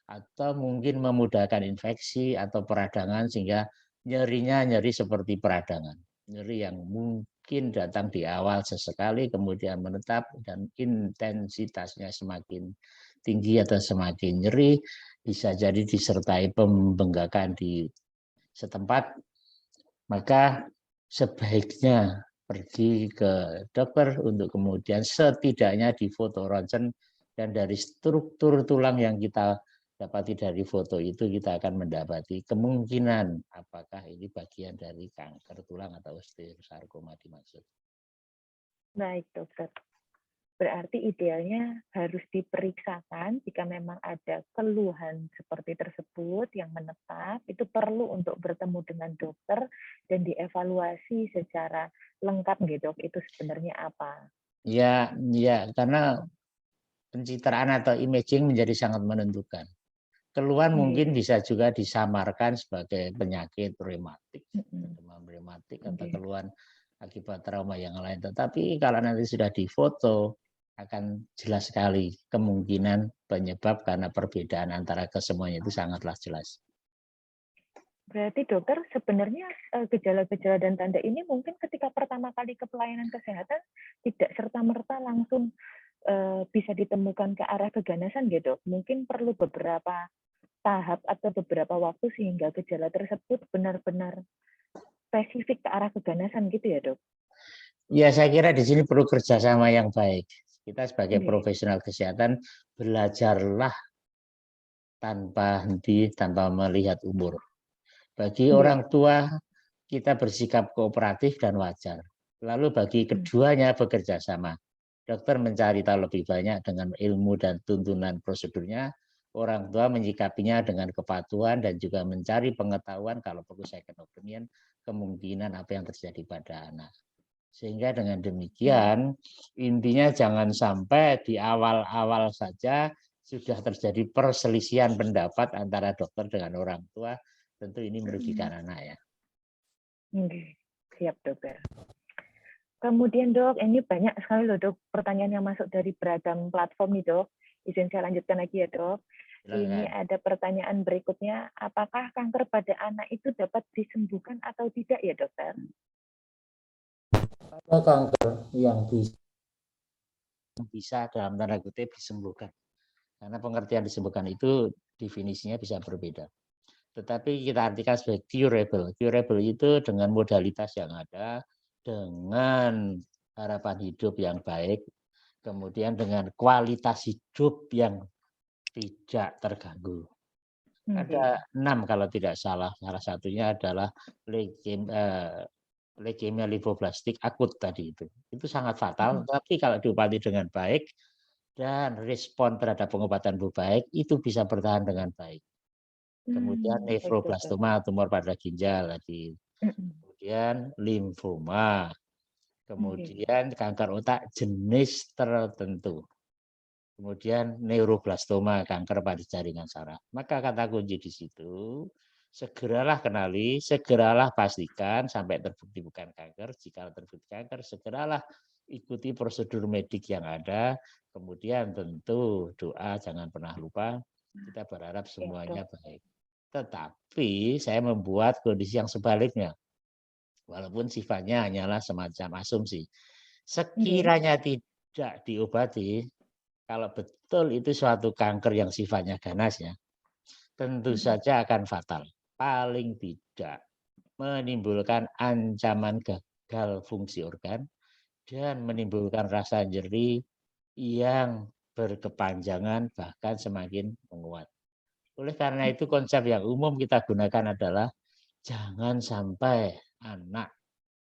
atau mungkin memudahkan infeksi atau peradangan sehingga nyerinya nyeri seperti peradangan. Nyeri yang mungkin datang di awal sesekali kemudian menetap dan intensitasnya semakin tinggi atau semakin nyeri, bisa jadi disertai pembengkakan di setempat, maka sebaiknya pergi ke dokter untuk kemudian setidaknya difoto ronsen, dan dari struktur tulang yang kita dapati dari foto itu kita akan mendapati kemungkinan apakah ini bagian dari kanker tulang atau osteosarkoma dimaksud. Baik, dokter. Berarti idealnya harus diperiksakan jika memang ada keluhan seperti tersebut yang menetap, itu perlu untuk bertemu dengan dokter dan dievaluasi secara lengkap gitu, Dok, itu sebenarnya apa. Ya, ya, karena pencitraan atau imaging menjadi sangat menentukan. Keluhan Nggih. mungkin bisa juga disamarkan sebagai penyakit rematik, Mhm. demam rematik atau Nggih. keluhan akibat trauma yang lain. Tetapi kalau nanti sudah difoto, akan jelas sekali kemungkinan penyebab karena perbedaan antara kesemuanya itu sangatlah jelas. Berarti dokter sebenarnya gejala-gejala dan tanda ini mungkin ketika pertama kali ke pelayanan kesehatan tidak serta-merta langsung bisa ditemukan ke arah keganasan gitu. Mungkin perlu beberapa tahap atau beberapa waktu sehingga gejala tersebut benar-benar spesifik ke arah keganasan gitu ya, Dok? Ya, saya kira di sini perlu kerjasama yang baik. Kita sebagai Nggih. profesional kesehatan belajarlah tanpa henti, tanpa melihat umur. Bagi Nggih. orang tua, kita bersikap kooperatif dan wajar. Lalu bagi keduanya bekerja sama. Dokter mencari tahu lebih banyak dengan ilmu dan tuntunan prosedurnya. Orang tua menyikapinya dengan kepatuhan dan juga mencari pengetahuan kalau perlu second opinion, kemungkinan apa yang terjadi pada anak. Sehingga dengan demikian, intinya jangan sampai di awal-awal saja sudah terjadi perselisihan pendapat antara dokter dengan orang tua. Tentu ini merugikan anak ya. Nggih. Siap, dokter. Kemudian dok, ini banyak sekali loh dok pertanyaan yang masuk dari beragam platform nih dok. Izin saya lanjutkan lagi ya dok. Ini Silakan. ada pertanyaan berikutnya, apakah kanker pada anak itu dapat disembuhkan atau tidak ya dokter? Ada kanker yang bisa dalam tanda kutip disembuhkan. Karena pengertian disembuhkan itu definisinya bisa berbeda. Tetapi kita artikan sebagai curable. Curable itu dengan modalitas yang ada, dengan harapan hidup yang baik, kemudian dengan kualitas hidup yang tidak terganggu. Ada 6 kalau tidak salah. Salah satunya adalah leukemia limfoblastik akut tadi itu. Itu sangat fatal, tapi kalau diobati dengan baik dan respon terhadap pengobatan baik, itu bisa bertahan dengan baik. Kemudian Baik dokter. nefroblastoma, tumor pada ginjal tadi. Kemudian limfoma. Kemudian kanker otak jenis tertentu. Kemudian neuroblastoma, kanker pada jaringan saraf. Maka kata kunci di situ, segeralah kenali, segeralah pastikan sampai terbukti bukan kanker. Jika terbukti kanker, segeralah ikuti prosedur medik yang ada. Kemudian tentu doa jangan pernah lupa. Kita berharap semuanya baik. Tetapi saya membuat kondisi yang sebaliknya. Walaupun sifatnya hanyalah semacam asumsi. Sekiranya tidak diobati, kalau betul itu suatu kanker yang sifatnya ganas ya, tentu saja akan fatal. Paling tidak menimbulkan ancaman gagal fungsi organ dan menimbulkan rasa nyeri yang berkepanjangan bahkan semakin menguat. Oleh karena itu konsep yang umum kita gunakan adalah jangan sampai anak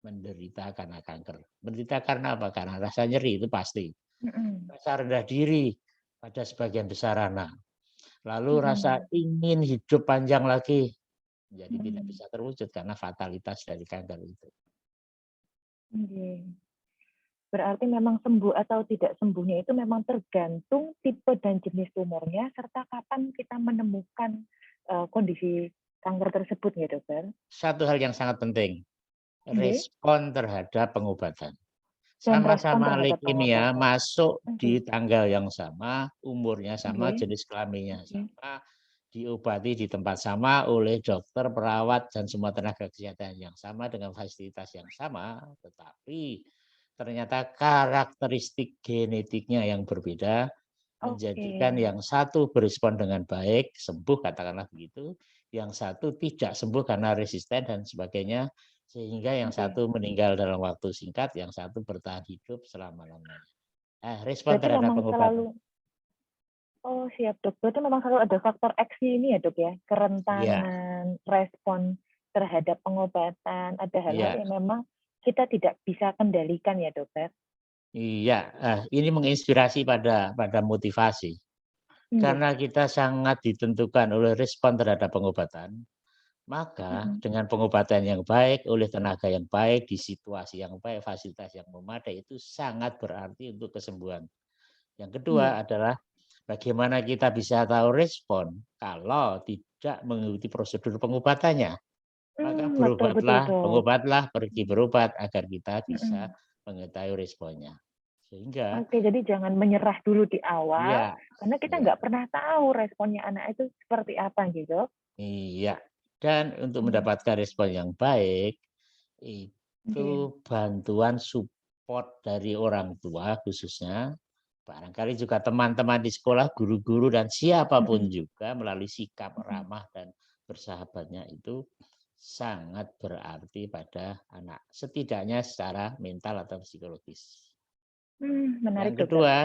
menderita karena kanker. Menderita karena apa? Karena rasa nyeri itu pasti. Rasa rendah diri pada sebagian besar anak. Lalu rasa ingin hidup panjang lagi jadi tidak bisa terwujud karena fatalitas dari kanker itu. Berarti memang sembuh atau tidak sembuhnya itu memang tergantung tipe dan jenis tumornya serta kapan kita menemukan kondisi kanker tersebut ya dokter. Satu hal yang sangat penting, respon terhadap pengobatan. Dan respon Sama-sama terhadap leukemia pengobatan. masuk di tanggal yang sama, umurnya sama, Oke. jenis kelaminnya sama, diobati di tempat sama oleh dokter, perawat, dan semua tenaga kesehatan yang sama dengan fasilitas yang sama, tetapi ternyata karakteristik genetiknya yang berbeda menjadikan yang satu berespon dengan baik, sembuh katakanlah begitu, yang satu tidak sembuh karena resisten dan sebagainya, sehingga yang satu meninggal dalam waktu singkat, yang satu bertahan hidup selama-lamanya. Respon Berarti terhadap memang pengobatan. selalu, oh siap dok, berarti memang selalu ada faktor X-nya ini ya dok ya, Iya, kerentanan, respon terhadap pengobatan, ada hal-hal iya. yang memang kita tidak bisa kendalikan ya dokter. Iya, ini menginspirasi pada motivasi. Nggih. Karena kita sangat ditentukan oleh respon terhadap pengobatan, maka Mhm. dengan pengobatan yang baik, oleh tenaga yang baik, di situasi yang baik, fasilitas yang memadai itu sangat berarti untuk kesembuhan. Yang Nggih. kedua adalah bagaimana kita bisa tahu respon kalau tidak mengikuti prosedur pengobatannya. Maka Betul betul, Dok. pengobatlah, pergi berobat agar kita bisa Mhm. mengetahui responnya. Sehingga Oke, jadi jangan menyerah dulu di awal, iya, karena kita iya, nggak pernah tahu responnya anak itu seperti apa gitu. iya. Dan untuk Mmm, mendapatkan respon yang baik, itu oke. bantuan support dari orang tua khususnya, barangkali juga teman-teman di sekolah, guru-guru dan siapapun Mhm, juga melalui sikap mhm. ramah dan bersahabatnya itu sangat berarti pada anak, setidaknya secara mental atau psikologis. Menarik, Yang Dokter. kedua,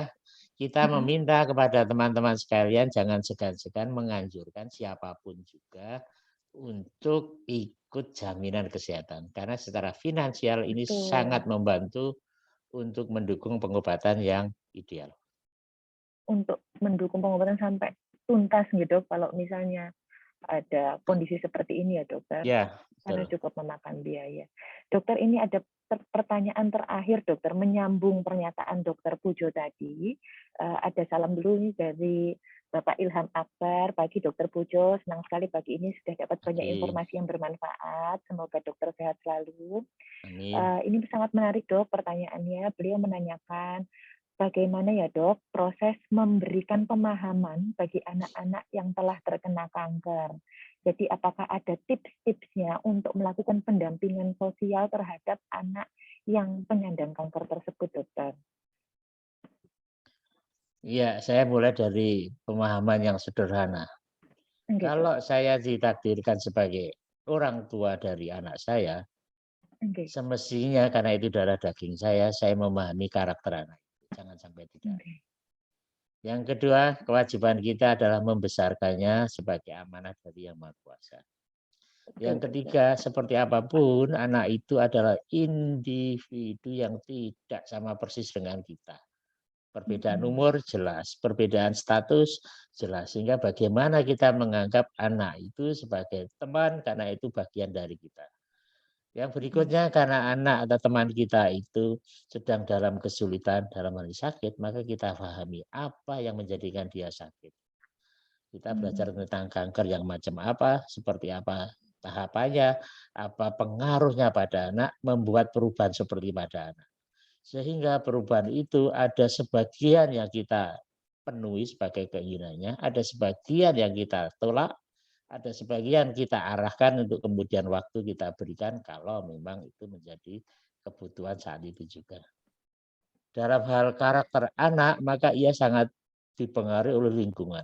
kita Mhm, meminta kepada teman-teman sekalian jangan segan-segan menganjurkan siapapun juga untuk ikut jaminan kesehatan. Karena secara finansial ini betul. sangat membantu untuk mendukung pengobatan yang ideal. Untuk mendukung pengobatan sampai tuntas gitu, kalau misalnya ada kondisi seperti ini ya, Dokter, Ya, karena betul. cukup memakan biaya. Dokter, ini ada pertanyaan terakhir, Dokter, menyambung pernyataan Dokter Pujo tadi. Ada salam dulu nih dari Bapak Ilham Akbar. Pagi Dokter Pujo, senang sekali pagi ini sudah dapat banyak Oke, informasi yang bermanfaat. Semoga Dokter sehat selalu. amin. Ini sangat menarik, Dok, pertanyaannya. Beliau menanyakan, bagaimana ya, Dok, proses memberikan pemahaman bagi anak-anak yang telah terkena kanker? Jadi apakah ada tips-tipsnya untuk melakukan pendampingan sosial terhadap anak yang penyandang kanker tersebut, Dokter? Ya, saya mulai dari pemahaman yang sederhana. Nggih, Dok. Kalau saya ditakdirkan sebagai orang tua dari anak saya, Nggih, semestinya karena itu darah daging saya memahami karakter anak itu. Jangan sampai tidak. nggih. Yang kedua, kewajiban kita adalah membesarkannya sebagai amanah dari Yang Maha Kuasa. Yang Betul, Dokter. ketiga, seperti apapun, anak itu adalah individu yang tidak sama persis dengan kita. Perbedaan Mhm. umur jelas, perbedaan status jelas. Sehingga bagaimana kita menganggap anak itu sebagai teman karena itu bagian dari kita. Yang Mhm. berikutnya karena anak atau teman kita itu sedang dalam kesulitan, dalam hal ini sakit, maka kita pahami apa yang menjadikan dia sakit. Kita belajar Mhm. tentang kanker yang macam apa, seperti apa tahapannya, apa pengaruhnya pada anak, membuat perubahan seperti pada anak. Sehingga perubahan itu ada sebagian yang kita penuhi sebagai keinginannya, ada sebagian yang kita tolak, ada sebagian kita arahkan untuk kemudian waktu kita berikan kalau memang itu menjadi kebutuhan saat itu juga. Dalam hal karakter anak, maka ia sangat dipengaruhi oleh lingkungan.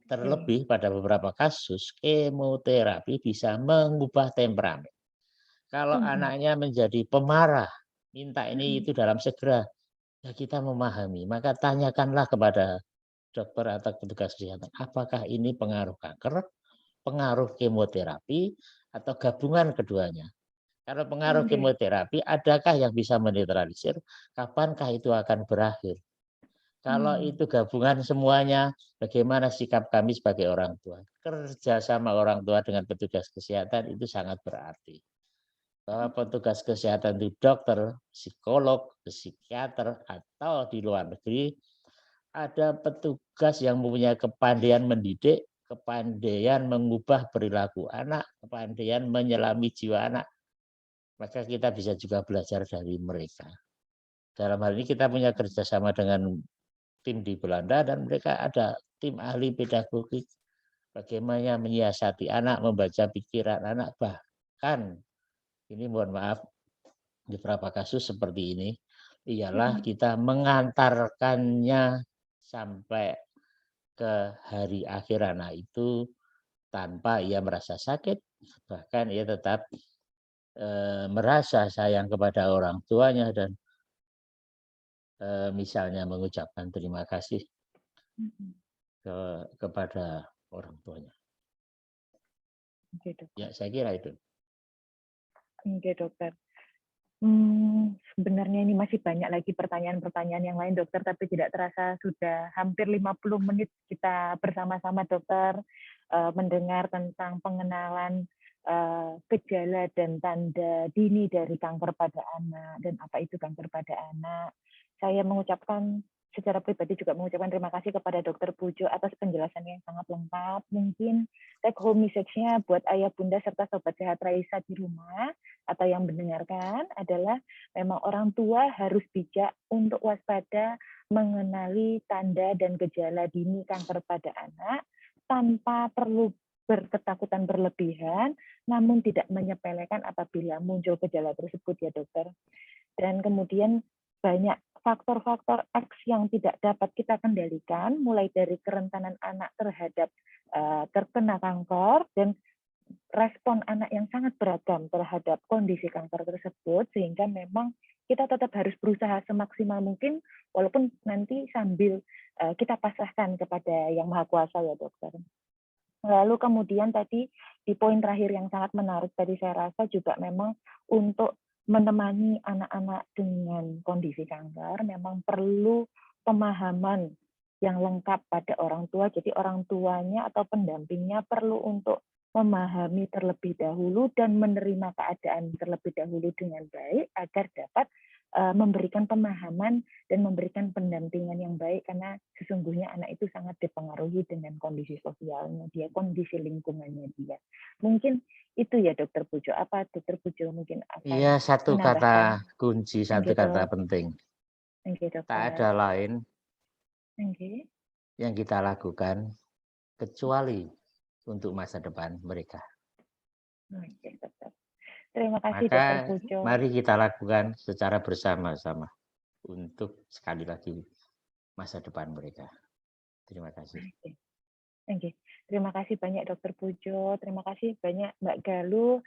Oke. Terlebih pada beberapa kasus, kemoterapi bisa mengubah temperamen. Kalau Mhm. anaknya menjadi pemarah, minta ini Mhm. itu dalam segera, ya kita memahami. Maka tanyakanlah kepada dokter atau petugas kesehatan, apakah ini pengaruh kanker, pengaruh kemoterapi, atau gabungan keduanya. Kalau pengaruh Nggih. kemoterapi, adakah yang bisa menetralisir? Kapankah itu akan berakhir? Kalau Mmm. itu gabungan semuanya, bagaimana sikap kami sebagai orang tua? Kerja sama orang tua dengan petugas kesehatan itu sangat berarti. Bahwa petugas kesehatan itu dokter, psikolog, psikiater, atau di luar negeri, ada petugas yang mempunyai kepandaian mendidik, kepandaian mengubah perilaku anak, kepandaian menyelami jiwa anak. Maka kita bisa juga belajar dari mereka. Dalam hal ini kita punya kerjasama dengan tim di Belanda dan mereka ada tim ahli pedagogik bagaimana menyiasati anak, membaca pikiran anak, bahkan ini mohon maaf beberapa kasus seperti ini ialah Mhm. kita mengantarkannya sampai ke hari akhir anak itu tanpa ia merasa sakit, bahkan ia tetap merasa sayang kepada orang tuanya dan misalnya mengucapkan terima kasih Mhm. kepada orang tuanya. Oke, Dokter. Ya, saya kira itu. Oke, Dokter. Sebenarnya ini masih banyak lagi pertanyaan-pertanyaan yang lain, dokter, tapi tidak terasa sudah hampir 50 menit kita bersama-sama, dokter, mendengar tentang pengenalan gejala dan tanda dini dari kanker pada anak dan apa itu kanker pada anak. Saya mengucapkan secara pribadi juga mengucapkan terima kasih kepada Dokter Pujo atas penjelasannya yang sangat lengkap. Mungkin take home message-nya buat ayah bunda serta sobat sehat Raisa di rumah atau yang mendengarkan adalah memang orang tua harus bijak untuk waspada mengenali tanda dan gejala dini kanker pada anak tanpa perlu berketakutan berlebihan, namun tidak menyepelekan apabila muncul gejala tersebut ya dokter. Dan kemudian banyak faktor-faktor X yang tidak dapat kita kendalikan, mulai dari kerentanan anak terhadap terkena kanker dan respon anak yang sangat beragam terhadap kondisi kanker tersebut, sehingga memang kita tetap harus berusaha semaksimal mungkin, walaupun nanti sambil kita pasrahkan kepada Yang Maha Kuasa ya dokter. Lalu kemudian tadi di poin terakhir yang sangat menarik tadi saya rasa juga memang untuk menemani anak-anak dengan kondisi kanker memang perlu pemahaman yang lengkap pada orang tua. Jadi orang tuanya atau pendampingnya perlu untuk memahami terlebih dahulu dan menerima keadaan terlebih dahulu dengan baik agar dapat memberikan pemahaman dan memberikan pendampingan yang baik, karena sesungguhnya anak itu sangat dipengaruhi dengan kondisi sosialnya dia, kondisi lingkungannya dia. Mungkin itu ya Dokter Pujo. Apa Dokter Pujo mungkin akan Iya, satu menambahkan? kata kunci, satu Gitu. kata penting. Dokter. Tak ada lain yang kita lakukan kecuali untuk masa depan mereka. Dokter. Terima kasih Maka Dokter Pujo. mari kita lakukan secara bersama-sama untuk sekali lagi masa depan mereka. Terima kasih. Terima kasih banyak Dokter Pujo, terima kasih banyak Mbak Galuh,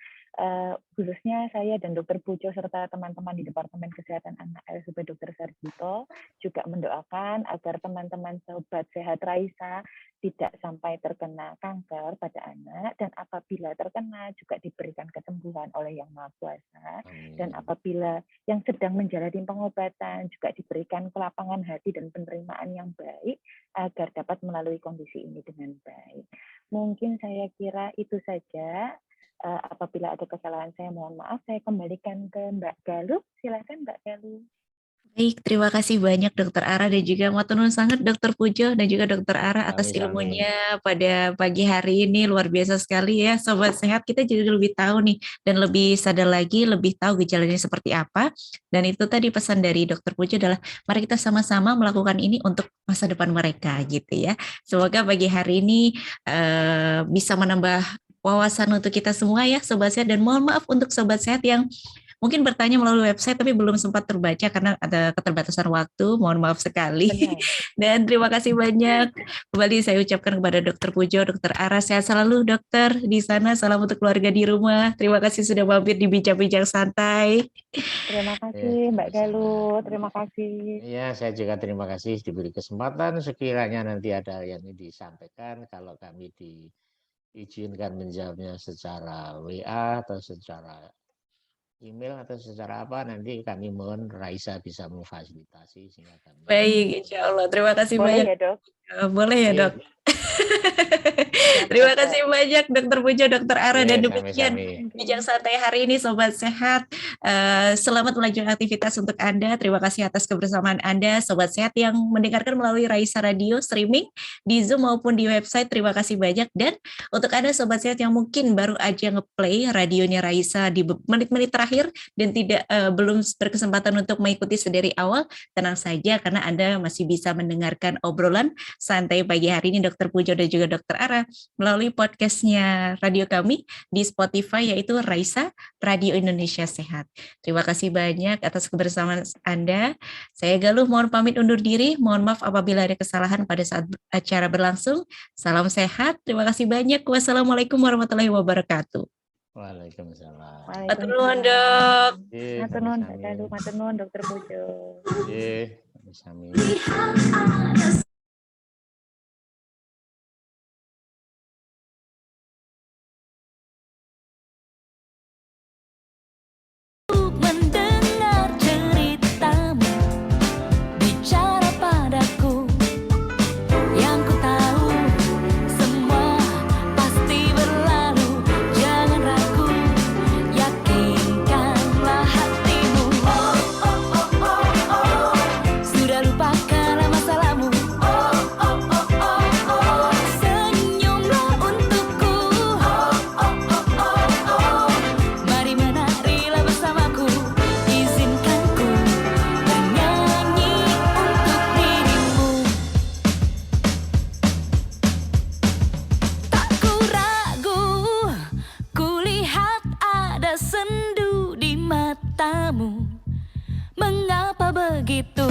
khususnya saya dan Dokter Pujo serta teman-teman di Departemen Kesehatan Anak RSUP Dr. Sarjito juga mendoakan agar teman-teman sobat sehat Raisa tidak sampai terkena kanker pada anak, dan apabila terkena juga diberikan kesembuhan oleh Yang Maha Kuasa. Amin. Dan apabila yang sedang menjalani pengobatan juga diberikan kelapangan hati dan penerimaan yang baik agar dapat melalui kondisi ini dengan baik. Mungkin saya kira itu saja. Apabila ada kesalahan saya mohon maaf. Saya kembalikan ke Mbak Galuh. Silakan Mbak Galuh. Baik, terima kasih banyak Dokter Ara dan juga matur nuwun sangat Dokter Pujo dan juga Dokter Ara atas ilmunya pada pagi hari ini, luar biasa sekali ya Sobat Sehat. Kita jadi lebih tahu nih dan lebih sadar lagi, lebih tahu gejalanya seperti apa. Dan itu tadi pesan dari Dokter Pujo adalah mari kita sama-sama melakukan ini untuk masa depan mereka gitu ya. Semoga pagi hari ini bisa menambah wawasan untuk kita semua ya Sobat Sehat, dan mohon maaf untuk Sobat Sehat yang mungkin bertanya melalui website tapi belum sempat terbaca karena ada keterbatasan waktu, mohon maaf sekali. Benar. Dan terima kasih banyak kembali saya ucapkan kepada Dokter Pujo, Dokter Ara, sehat selalu dokter di sana, salam untuk keluarga di rumah. Terima kasih sudah mampir di Bincang-Bincang Santai. Terima kasih Mbak Galuh, terima kasih. Iya, saya juga terima kasih diberi kesempatan, sekiranya nanti ada yang disampaikan, kalau kami diizinkan menjawabnya secara WA atau secara email atau secara apa, nanti kami mohon Raisa bisa memfasilitasi sehingga kami. Baik, insya Allah. Terima kasih boleh banyak. Ya dok? Boleh ya dok. Terima kasih banyak Dokter Pujo, Dokter Ara, dan demikian Bincang Santai hari ini Sobat Sehat. Selamat melanjutkan aktivitas untuk Anda. Terima kasih atas kebersamaan Anda Sobat Sehat yang mendengarkan melalui Raisa Radio streaming di Zoom maupun di website. Terima kasih banyak. Dan untuk Anda Sobat Sehat yang mungkin baru aja ngeplay radionya Raisa di menit-menit terakhir dan belum berkesempatan untuk mengikuti sedari awal, tenang saja karena Anda masih bisa mendengarkan obrolan santai pagi hari ini Dokter Pujo dan juga Dokter Ara melalui podcastnya radio kami di Spotify, yaitu Raisa Radio Indonesia Sehat. Terima kasih banyak atas kebersamaan Anda. Saya Galuh mohon pamit undur diri. Mohon maaf apabila ada kesalahan pada saat acara berlangsung. Salam sehat. Terima kasih banyak. Wassalamualaikum warahmatullahi wabarakatuh. Waalaikumsalam. Matur nuwun, Dok. Matur nuwun Mbak Galuh, matur nuwun Dokter Pujo. Nggih, mendengar itu